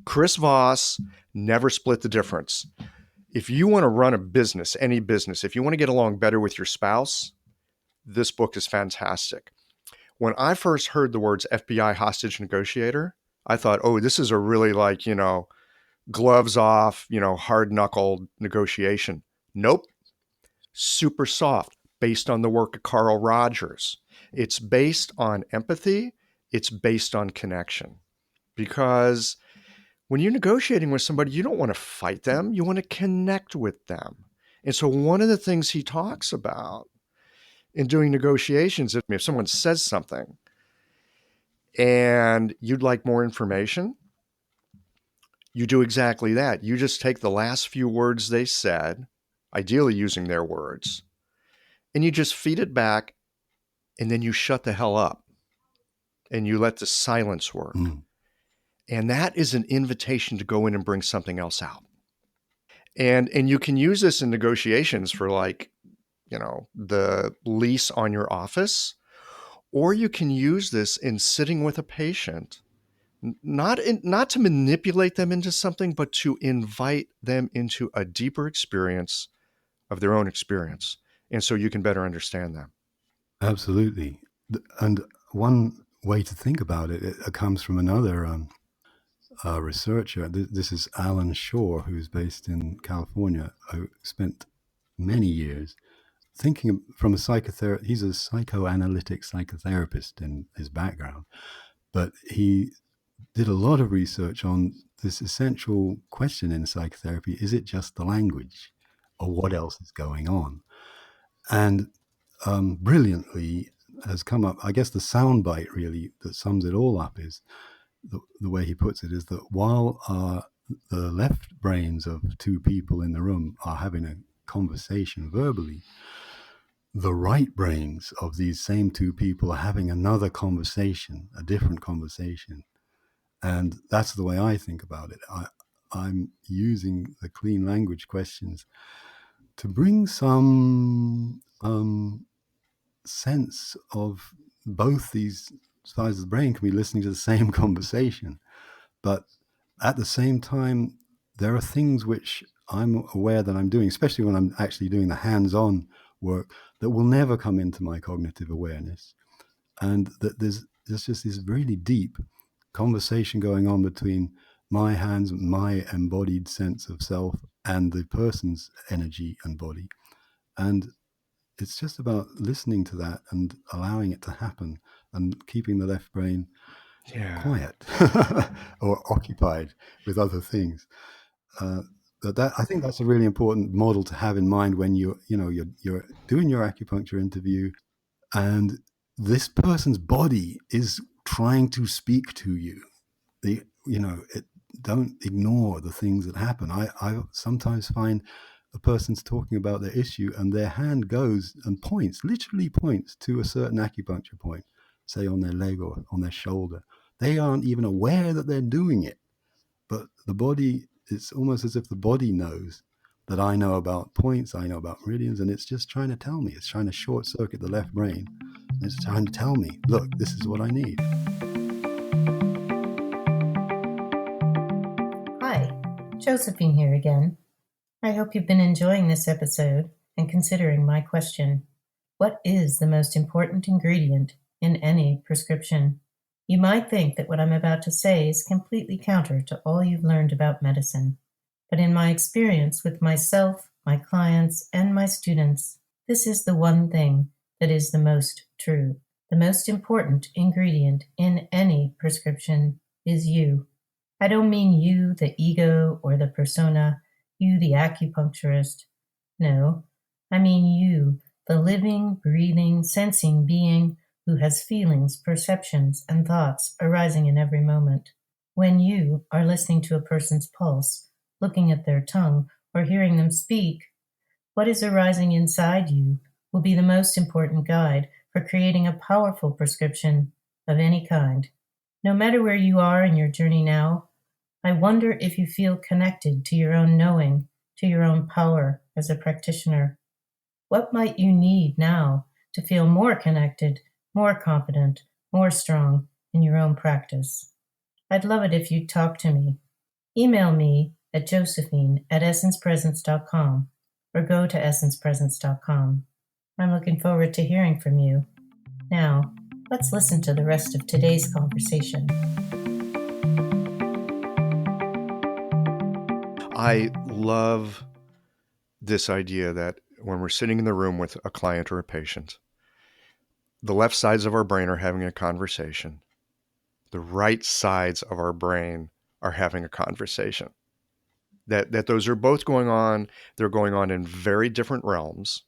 Chris Voss never split the difference. If you want to run a business, any business, if you want to get along better with your spouse, this book is fantastic. When I first heard the words FBI hostage negotiator, I thought, oh, this is a really gloves off, hard knuckled negotiation. Nope. Super soft, based on the work of Carl Rogers. It's based on empathy. It's based on connection. Because when you're negotiating with somebody, you don't want to fight them. You want to connect with them. And so one of the things he talks about in doing negotiations, if someone says something and you'd like more information, you do exactly that. You just take the last few words they said, ideally using their words, and you just feed it back, and then you shut the hell up and you let the silence work. And that is an invitation to go in and bring something else out. And you can use this in negotiations for the lease on your office, or you can use this in sitting with a patient, not to manipulate them into something, but to invite them into a deeper experience of their own experience. And so you can better understand them. Absolutely. And one way to think about it, it comes from another researcher. This is Alan Shore, who's based in California, who spent many years thinking from a psychotherapist. He's a psychoanalytic psychotherapist in his background, but he did a lot of research on this essential question in psychotherapy: is it just the language, or what else is going on? And brilliantly has come up, I guess the soundbite really that sums it all up is the way he puts it is that while our the left brains of two people in the room are having a conversation verbally, the right brains of these same two people are having another conversation, a different conversation. And that's the way I think about it. I'm using the clean language questions to bring some sense of both these sides of the brain can be listening to the same conversation. But at the same time, there are things which I'm aware that I'm doing, especially when I'm actually doing the hands-on work, that will never come into my cognitive awareness. And that there's just this really deep conversation going on between my hands, my embodied sense of self, and the person's energy and body. And it's just about listening to that and allowing it to happen and keeping the left brain quiet or occupied with other things. But that, I think that's a really important model to have in mind when you're doing your acupuncture interview, and this person's body is trying to speak to you. Don't ignore the things that happen. I sometimes find a person's talking about their issue and their hand goes and points, literally points to a certain acupuncture point, say on their leg or on their shoulder. They aren't even aware that they're doing it, but the body, it's almost as if the body knows that I know about points, I know about meridians, and it's just trying to tell me. It's trying to short circuit the left brain. It's trying to tell me, look, this is what I need. Hi, Josephine here again. I hope you've been enjoying this episode and considering my question. What is the most important ingredient in any prescription? You might think that what I'm about to say is completely counter to all you've learned about medicine, but in my experience with myself, my clients, and my students, this is the one thing that is the most true. The most important ingredient in any prescription is you. I don't mean you, the ego or the persona, you, the acupuncturist. No, I mean you, the living, breathing, sensing being who has feelings, perceptions, and thoughts arising in every moment. When you are listening to a person's pulse, looking at their tongue, or hearing them speak, what is arising inside you will be the most important guide for creating a powerful prescription of any kind. No matter where you are in your journey now, I wonder if you feel connected to your own knowing, to your own power as a practitioner. What might you need now to feel more connected, more confident, more strong in your own practice? I'd love it if you'd talk to me. Email me at josephine@essencepresence.com or go to essencepresence.com. I'm looking forward to hearing from you. Now, let's listen to the rest of today's conversation. I love this idea that when we're sitting in the room with a client or a patient, the left sides of our brain are having a conversation. The right sides of our brain are having a conversation. That those are both going on. They're going on in very different realms.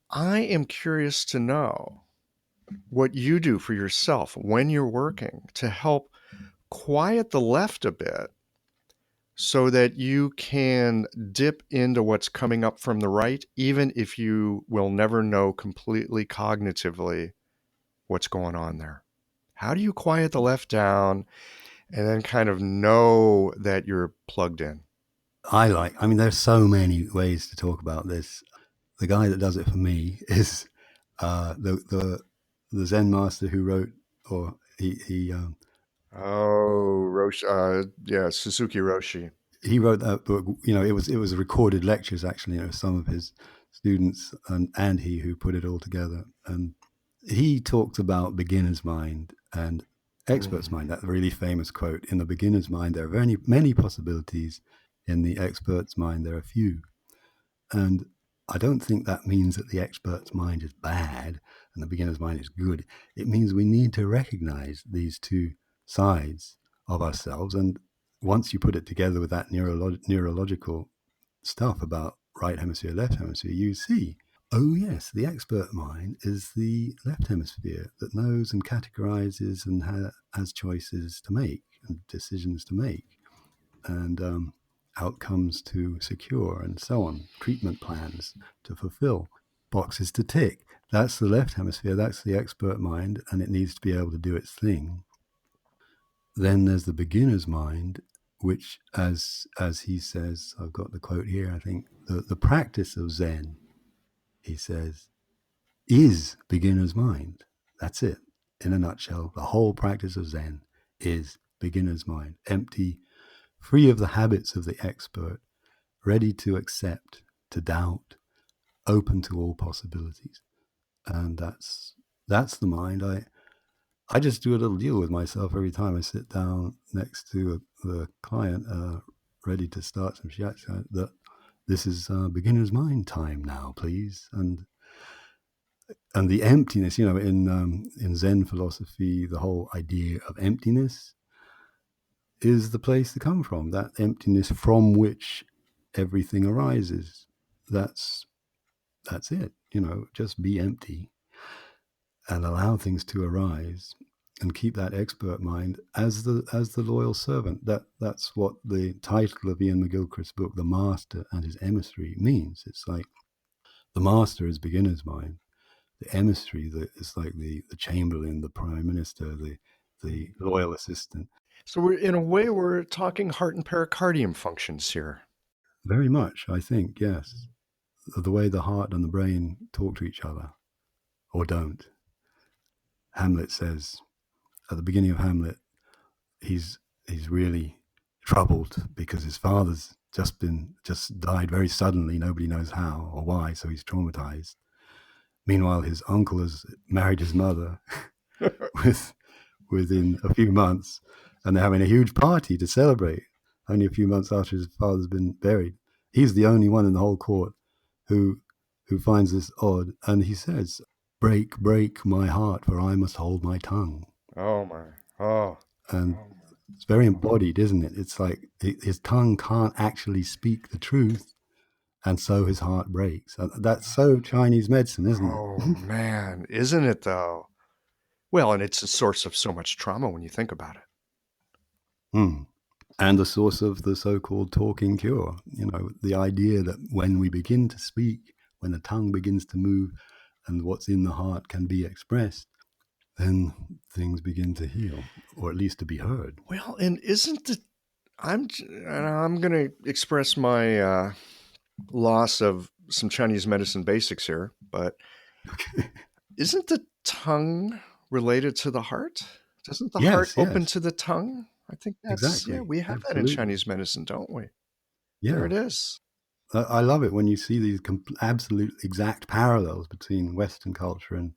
I am curious to know what you do for yourself when you're working to help quiet the left a bit so that you can dip into what's coming up from the right, even if you will never know completely cognitively what's going on there. How do you quiet the left down and then kind of know that you're plugged in? There's so many ways to talk about this. The guy that does it for me is the Zen master who wrote, or he Suzuki Roshi. he wrote that book. It was recorded lectures actually. Some of his students and he who put it all together. And he talks about beginner's mind and expert's mind. That really famous quote: "In the beginner's mind, there are many possibilities. In the expert's mind, there are few." And I don't think that means that the expert's mind is bad and the beginner's mind is good. It means we need to recognize these two sides of ourselves. And once you put it together with that neurological stuff about right hemisphere, left hemisphere, you see, oh yes, the expert mind is the left hemisphere that knows and categorizes and has choices to make and decisions to make. and outcomes to secure, and so on, treatment plans to fulfill, boxes to tick. That's the left hemisphere, that's the expert mind, and it needs to be able to do its thing. Then there's the beginner's mind, which, as he says, I've got the quote here, I think, the practice of Zen, he says, is beginner's mind. That's it. In a nutshell, the whole practice of Zen is beginner's mind, empty, free of the habits of the expert, ready to accept, to doubt, open to all possibilities. And that's the mind. I just do a little deal with myself every time I sit down next to the client, ready to start some shiatsu, that this is beginner's mind time now, please. And the emptiness, in Zen philosophy, the whole idea of emptiness is the place to come from. That emptiness from which everything arises. That's it. Just be empty and allow things to arise, and keep that expert mind as the loyal servant. That's what the title of Ian McGilchrist's book, The Master and His Emissary, means. It's like the master is beginner's mind. The emissary is like the chamberlain, the prime minister, the loyal assistant. So in a way, we're talking heart and pericardium functions here. Very much, I think, yes. The way the heart and the brain talk to each other, or don't. Hamlet says, at the beginning of Hamlet, he's really troubled because his father's just died very suddenly. Nobody knows how or why, so he's traumatized. Meanwhile, his uncle has married his mother within a few months, and they're having a huge party to celebrate only a few months after his father's been buried. He's the only one in the whole court who finds this odd, and he says, break my heart, for I must hold my tongue. Oh my. Oh. And it's very embodied, isn't it? It's like his tongue can't actually speak the truth, and so his heart breaks. That's so Chinese medicine, isn't it? Oh man, isn't it though? Well, and it's a source of so much trauma when you think about it. And the source of the so-called talking cure. The idea that when we begin to speak, when the tongue begins to move, and what's in the heart can be expressed, then things begin to heal, or at least to be heard. Well, and isn't it? I'm going to express my loss of some Chinese medicine basics here, but isn't the tongue related to the heart? Doesn't the heart open to the tongue? I think that's exactly. Yeah, we have that in Chinese medicine, don't we? Yeah, there it is. I love it when you see these absolute exact parallels between Western culture and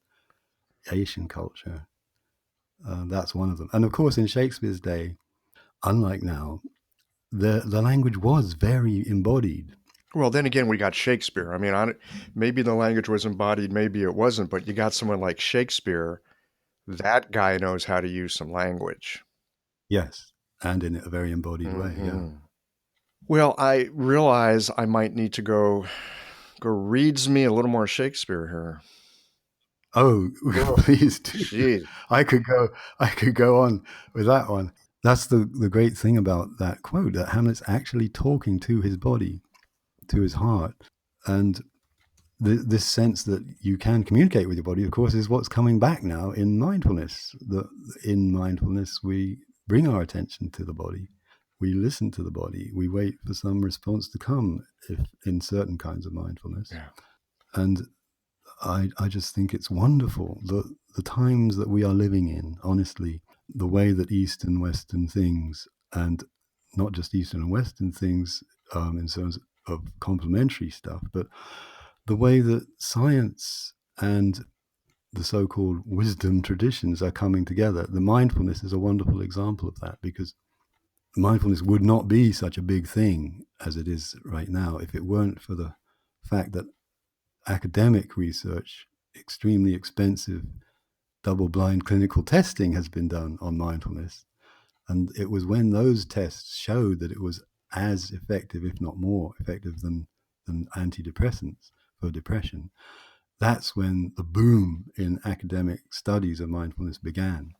Asian culture. That's one of them. And of course, in Shakespeare's day, unlike now, the language was very embodied. Well, then again, we got Shakespeare. I mean, maybe the language was embodied, maybe it wasn't, but you got someone like Shakespeare. That guy knows how to use some language. Yes, and in a very embodied way, yeah. Well, I realize I might need to go reads me a little more Shakespeare here. Oh, please do. Jeez. I could go on with that one. That's the great thing about that quote, that Hamlet's actually talking to his body, to his heart. And this sense that you can communicate with your body, of course, is what's coming back now in mindfulness. In mindfulness, we bring our attention to the body. We listen to the body. We wait for some response to come in certain kinds of mindfulness. Yeah. And I just think it's wonderful, the times that we are living in, honestly, the way that East and Western things, and not just Eastern and Western things in terms of complementary stuff, but the way that science and the so-called wisdom traditions are coming together. The mindfulness is a wonderful example of that, because mindfulness would not be such a big thing as it is right now if it weren't for the fact that academic research, extremely expensive double-blind clinical testing has been done on mindfulness. And it was when those tests showed that it was as effective, if not more effective than antidepressants for depression, that's when the boom in academic studies of mindfulness began.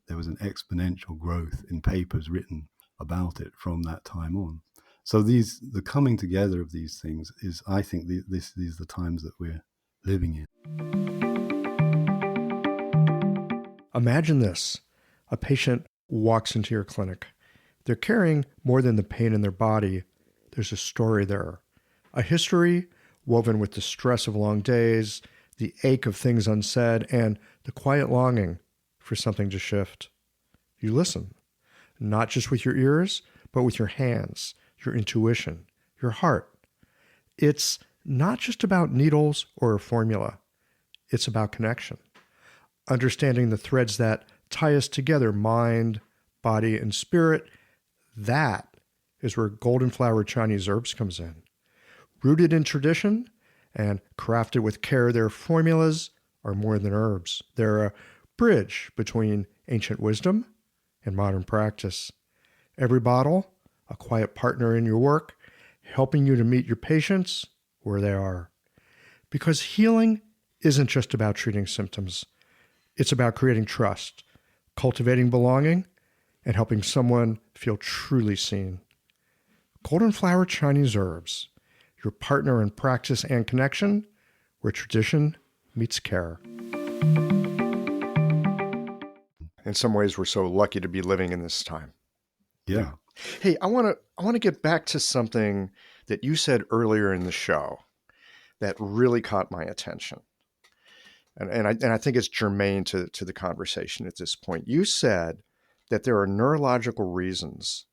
There was an exponential growth in papers written about it from that time on. So the coming together of these things is, I think, these are the times that we're living in. Imagine this. A patient walks into your clinic. They're carrying more than the pain in their body. There's a story there. A history woven with the stress of long days, the ache of things unsaid, and the quiet longing for something to shift. You listen, not just with your ears, but with your hands, your intuition, your heart. It's not just about needles or a formula. It's about connection, understanding the threads that tie us together, mind, body, and spirit. That is where golden flower Chinese herbs comes in. Rooted in tradition and crafted with care, their formulas are more than herbs. They're a bridge between ancient wisdom and modern practice. Every bottle, a quiet partner in your work, helping you to meet your patients where they are. Because healing isn't just about treating symptoms. It's about creating trust, cultivating belonging, and helping someone feel truly seen. Golden Flower Chinese Herbs, your partner in practice and connection, where tradition meets care. In some ways, we're so lucky to be living in this time. Yeah. Hey, I want to get back to something that you said earlier in the show that really caught my attention. And I think it's germane to the conversation at this point. You said that there are neurological reasons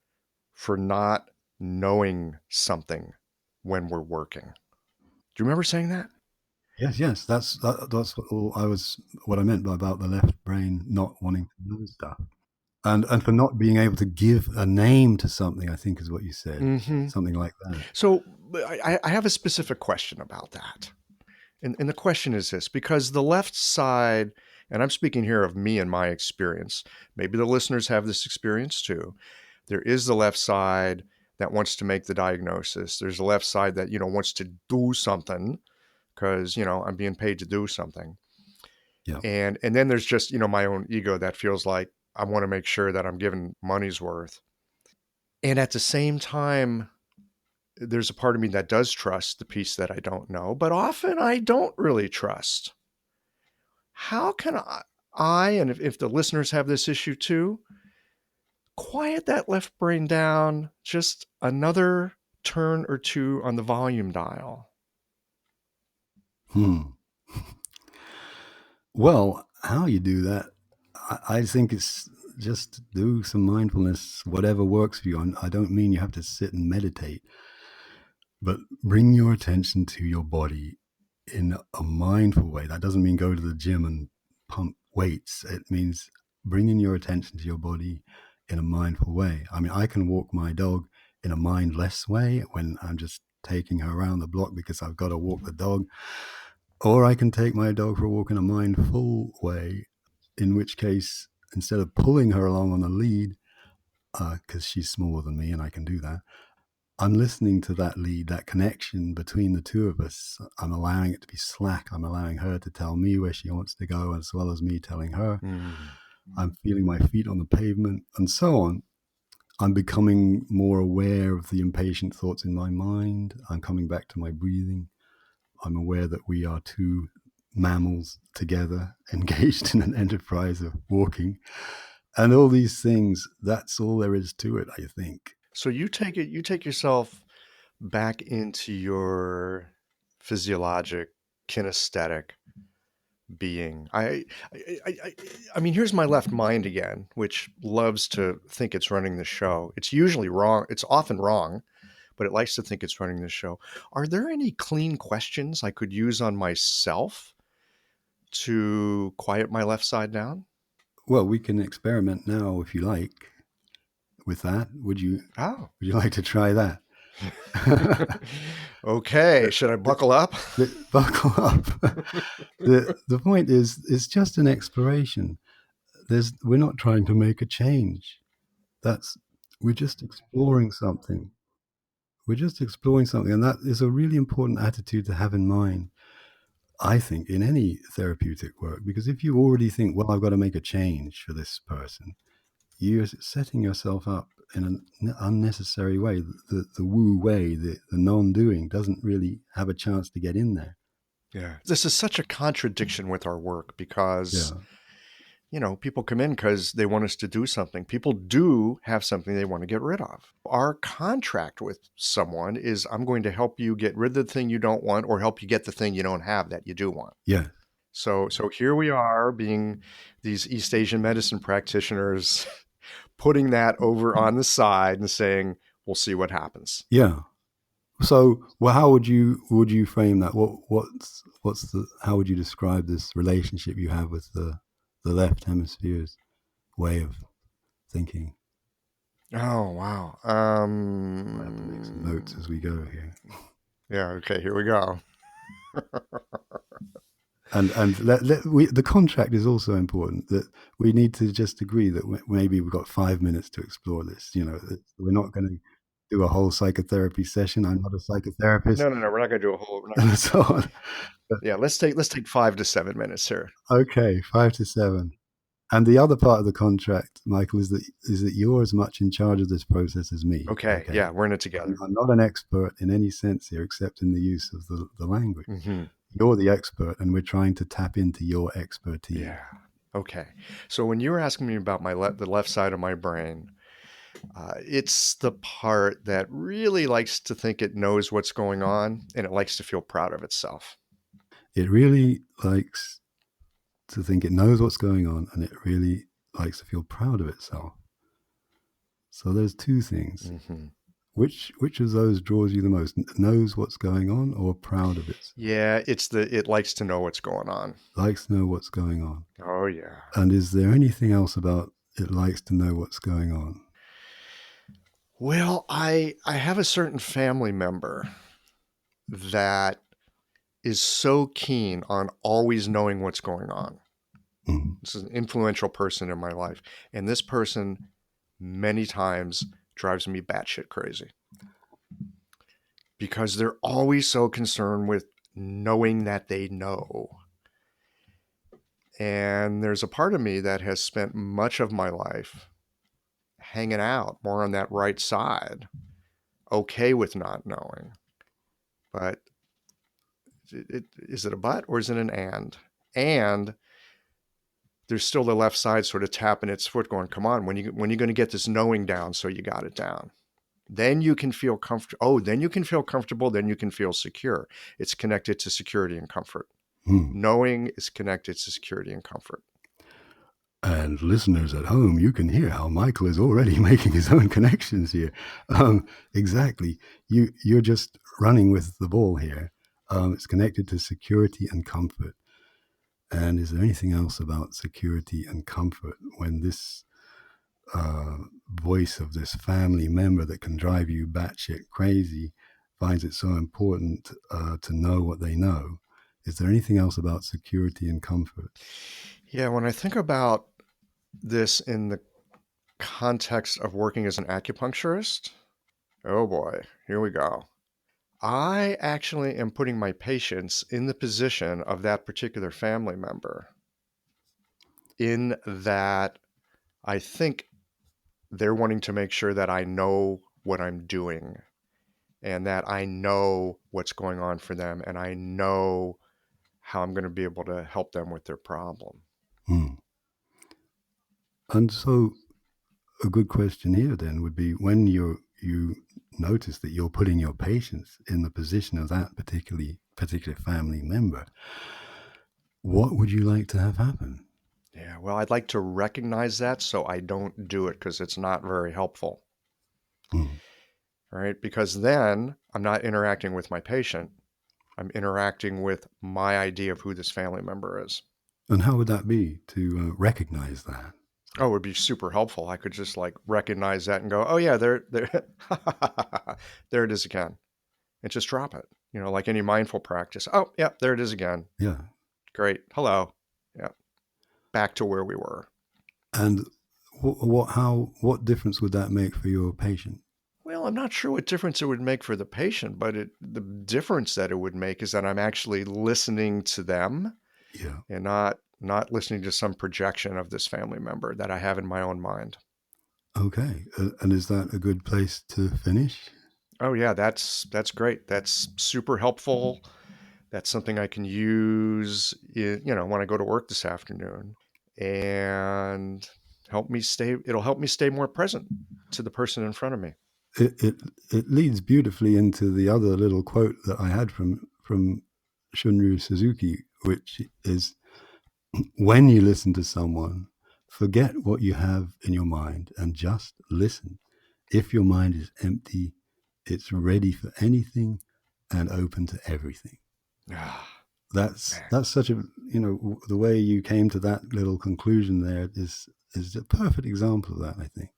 for not knowing something when we're working. Do you remember saying that? Yes. That's what I meant about the left brain not wanting to know stuff, and for not being able to give a name to something. I think is what you said, something like that. So I have a specific question about that. And the question is this, because the left side, and I'm speaking here of me and my experience, maybe the listeners have this experience too. There is the left side that wants to make the diagnosis. There's the left side that, wants to do something because, I'm being paid to do something. Yeah. And then there's just, my own ego that feels like I want to make sure that I'm giving money's worth. And at the same time, there's a part of me that does trust the piece that I don't know, but often I don't really trust. How can and if the listeners have this issue too, quiet that left brain down just another turn or two on the volume dial? Well, how you do that, I think it's just do some mindfulness, whatever works for you. I don't mean you have to sit and meditate, but bring your attention to your body in a mindful way. That doesn't mean go to the gym and pump weights. It means bringing your attention to your body in a mindful way. I mean, I can walk my dog in a mindless way when I'm just taking her around the block because I've got to walk the dog. Or I can take my dog for a walk in a mindful way, in which case, instead of pulling her along on the lead, because she's smaller than me and I can do that, I'm listening to that lead, that connection between the two of us. I'm allowing it to be slack. I'm allowing her to tell me where she wants to go, as well as me telling her. I'm feeling my feet on the pavement, and so on. I'm becoming more aware of the impatient thoughts in my mind. I'm coming back to my breathing. I'm aware that we are two mammals together, engaged in an enterprise of walking. And all these things, that's all there is to it, I think. So you take yourself back into your physiologic, kinesthetic being. I mean, here's my left mind again, which loves to think it's running the show. It's usually wrong. It's often wrong, but it likes to think it's running the show. Are there any clean questions I could use on myself to quiet my left side down? Well, we can experiment now if you like with that. Would you like to try that? Okay. Should I buckle up? Buckle up. The point is, it's just an exploration. We're not trying to make a change. We're just exploring something. We're just exploring something, and that is a really important attitude to have in mind, I think, in any therapeutic work. Because if you already think, well, I've got to make a change for this person, you're setting yourself up in an unnecessary way. The woo way, the non-doing doesn't really have a chance to get in there. Yeah. This is such a contradiction with our work because, Yeah. People come in because they want us to do something. People do have something they want to get rid of. Our contract with someone is I'm going to help you get rid of the thing you don't want or help you get the thing you don't have that you do want. Yeah. So here we are being these East Asian medicine practitioners putting that over on the side and saying, we'll see what happens. Yeah. So, well, how would you frame that? What's the how would you describe this relationship you have with the left hemisphere's way of thinking? Oh, wow. I have to make some notes as we go here. Yeah. Okay. Here we go. And the contract is also important, that we need to just agree that maybe we've got 5 minutes to explore this. We're not going to do a whole psychotherapy session. I'm not a psychotherapist. No. We're not going to do a whole. And so on. Yeah. Let's take 5 to 7 minutes here. Okay, 5 to 7. And the other part of the contract, Michael, is that you're as much in charge of this process as me. Okay. Yeah, we're in it together. I'm not an expert in any sense here, except in the use of the language. Mm-hmm. You're the expert, and we're trying to tap into your expertise. Yeah. Okay. So when you were asking me about the left side of my brain, it's the part that really likes to think it knows what's going on, and it likes to feel proud of itself. It really likes to think it knows what's going on, and it really likes to feel proud of itself. So there's two things. Mm-hmm. Which of those draws you the most? Knows what's going on or proud of it? Yeah, it likes to know what's going on. Likes to know what's going on. Oh, yeah. And is there anything else about it likes to know what's going on? Well, I have a certain family member that is so keen on always knowing what's going on. Mm-hmm. This is an influential person in my life. And this person many times drives me batshit crazy because they're always so concerned with knowing that they know. And there's a part of me that has spent much of my life hanging out more on that right side, okay with not knowing. But is it a but or is it an and? And there's still the left side sort of tapping its foot going, come on, when are you going to get this knowing down so you got it down? Then you can feel comfortable. Oh, then you can feel comfortable. Then you can feel secure. It's connected to security and comfort. Knowing is connected to security and comfort. And listeners at home, you can hear how Michael is already making his own connections here. Exactly. You're just running with the ball here. It's connected to security and comfort. And is there anything else about security and comfort when this voice of this family member that can drive you batshit crazy finds it so important to know what they know? Is there anything else about security and comfort? Yeah, when I think about this in the context of working as an acupuncturist, oh boy, here we go. I actually am putting my patients in the position of that particular family member, in that I think they're wanting to make sure that I know what I'm doing and that I know what's going on for them and I know how I'm going to be able to help them with their problem. And so a good question here then would be, when you notice that you're putting your patients in the position of that particular family member, what would you like to have happen? Yeah, well, I'd like to recognize that so I don't do it because it's not very helpful. Right? Because then I'm not interacting with my patient. I'm interacting with my idea of who this family member is. And how would that be to recognize that? Oh, it would be super helpful. I could just recognize that and go, oh yeah, there it is again. And just drop it. Like any mindful practice. Oh, yeah, there it is again. Yeah. Great. Hello. Yeah. Back to where we were. And what difference would that make for your patient? Well, I'm not sure what difference it would make for the patient, but the difference that it would make is that I'm actually listening to them, and not listening to some projection of this family member that I have in my own mind. Okay. And is that a good place to finish? Oh yeah, that's great. That's super helpful. That's something I can use, when I go to work this afternoon, and it'll help me stay more present to the person in front of me. It leads beautifully into the other little quote that I had from Shunryu Suzuki, which is, when you listen to someone, forget what you have in your mind and just listen. If your mind is empty, it's ready for anything and open to everything. Ah, That's man. such a, the way you came to that little conclusion there is a perfect example of that, I think.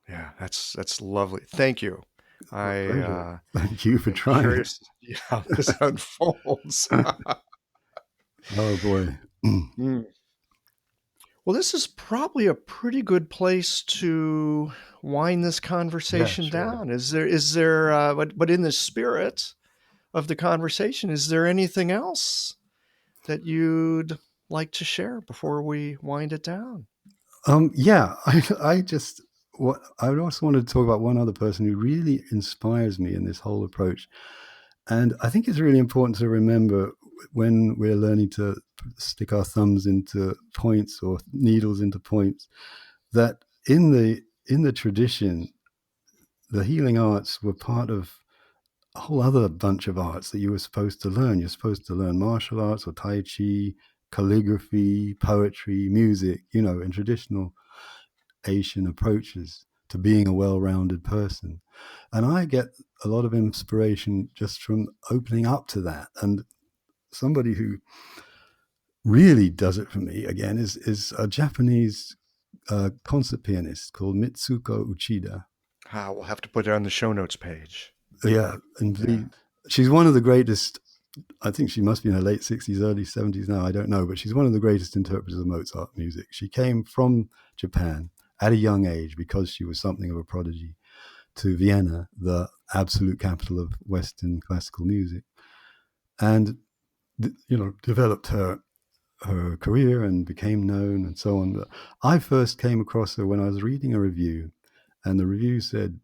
Yeah, that's lovely. Thank you. My I pleasure. Thank you for am trying. curious to see how this unfolds. Oh boy. Mm. Well, this is probably a pretty good place to wind this Yeah, conversation sure. down. But in the spirit of the conversation, is there anything else that you'd like to share before we wind it down? Yeah, I also wanted to talk about one other person who really inspires me in this whole approach. And I think it's really important to remember when we're learning to stick our thumbs into points or needles into points, that in the tradition, the healing arts were part of a whole other bunch of arts that you were supposed to learn. You're supposed to learn martial arts or Tai Chi, calligraphy, poetry, music, in traditional Asian approaches to being a well-rounded person. And I get a lot of inspiration just from opening up to that. And somebody who really does it for me again is a Japanese concert pianist called Mitsuko Uchida. We'll have to put it on the show notes page. Yeah, and she's one of the greatest. I think she must be in her late 60s, early 70s now. I don't know, but she's one of the greatest interpreters of Mozart music. She came from Japan at a young age because she was something of a prodigy to Vienna, the absolute capital of Western classical music, and developed her career and became known and so on. But I first came across her when I was reading a review, and the review said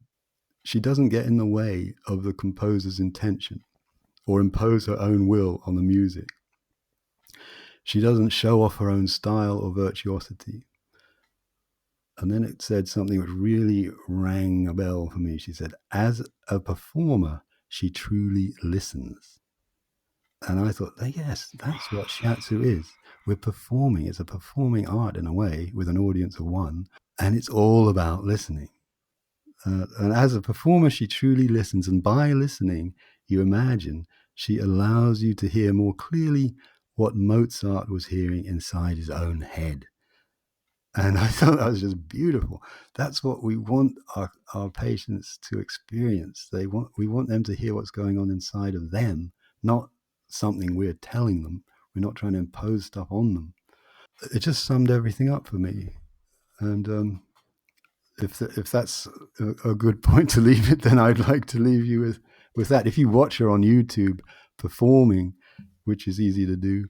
she doesn't get in the way of the composer's intention or impose her own will on the music. She doesn't show off her own style or virtuosity. And then it said something which really rang a bell for me. She said, as a performer, she truly listens. And I thought, yes, that's what shiatsu is. We're performing. It's a performing art in a way with an audience of one. And it's all about listening. And as a performer, she truly listens. And by listening, you imagine she allows you to hear more clearly what Mozart was hearing inside his own head. And I thought that was just beautiful. That's what we want our patients to experience. We want them to hear what's going on inside of them, not something we're telling them. We're not trying to impose stuff on them. It just summed everything up for me. And if that's a good point to leave it, then I'd like to leave you with that. If you watch her on YouTube performing, which is easy to do,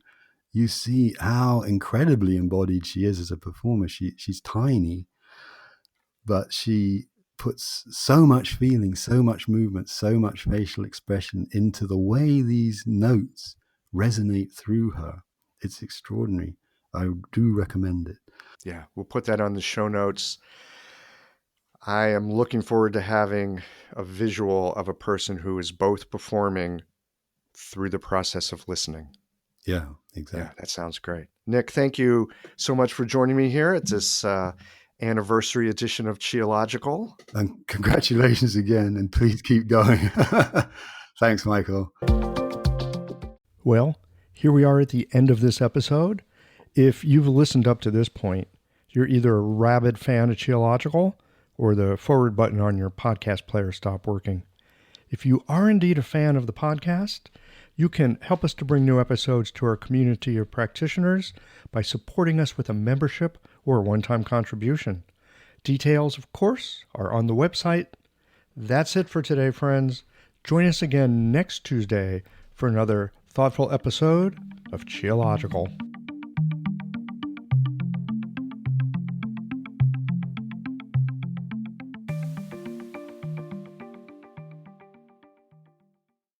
you see how incredibly embodied she is as a performer. She's tiny, but she puts so much feeling, so much movement, so much facial expression into the way these notes resonate through her. It's extraordinary. I do recommend it. Yeah, we'll put that on the show notes. I am looking forward to having a visual of a person who is both performing through the process of listening. Yeah, exactly. Yeah, that sounds great. Nick, thank you so much for joining me here at this anniversary edition of Qiological. And congratulations again, and please keep going. Thanks, Michael. Well, here we are at the end of this episode. If you've listened up to this point, you're either a rabid fan of Qiological or the forward button on your podcast player stopped working. If you are indeed a fan of the podcast, you can help us to bring new episodes to our community of practitioners by supporting us with a membership or a one-time contribution. Details, of course, are on the website. That's it for today, friends. Join us again next Tuesday for another thoughtful episode of Qiological.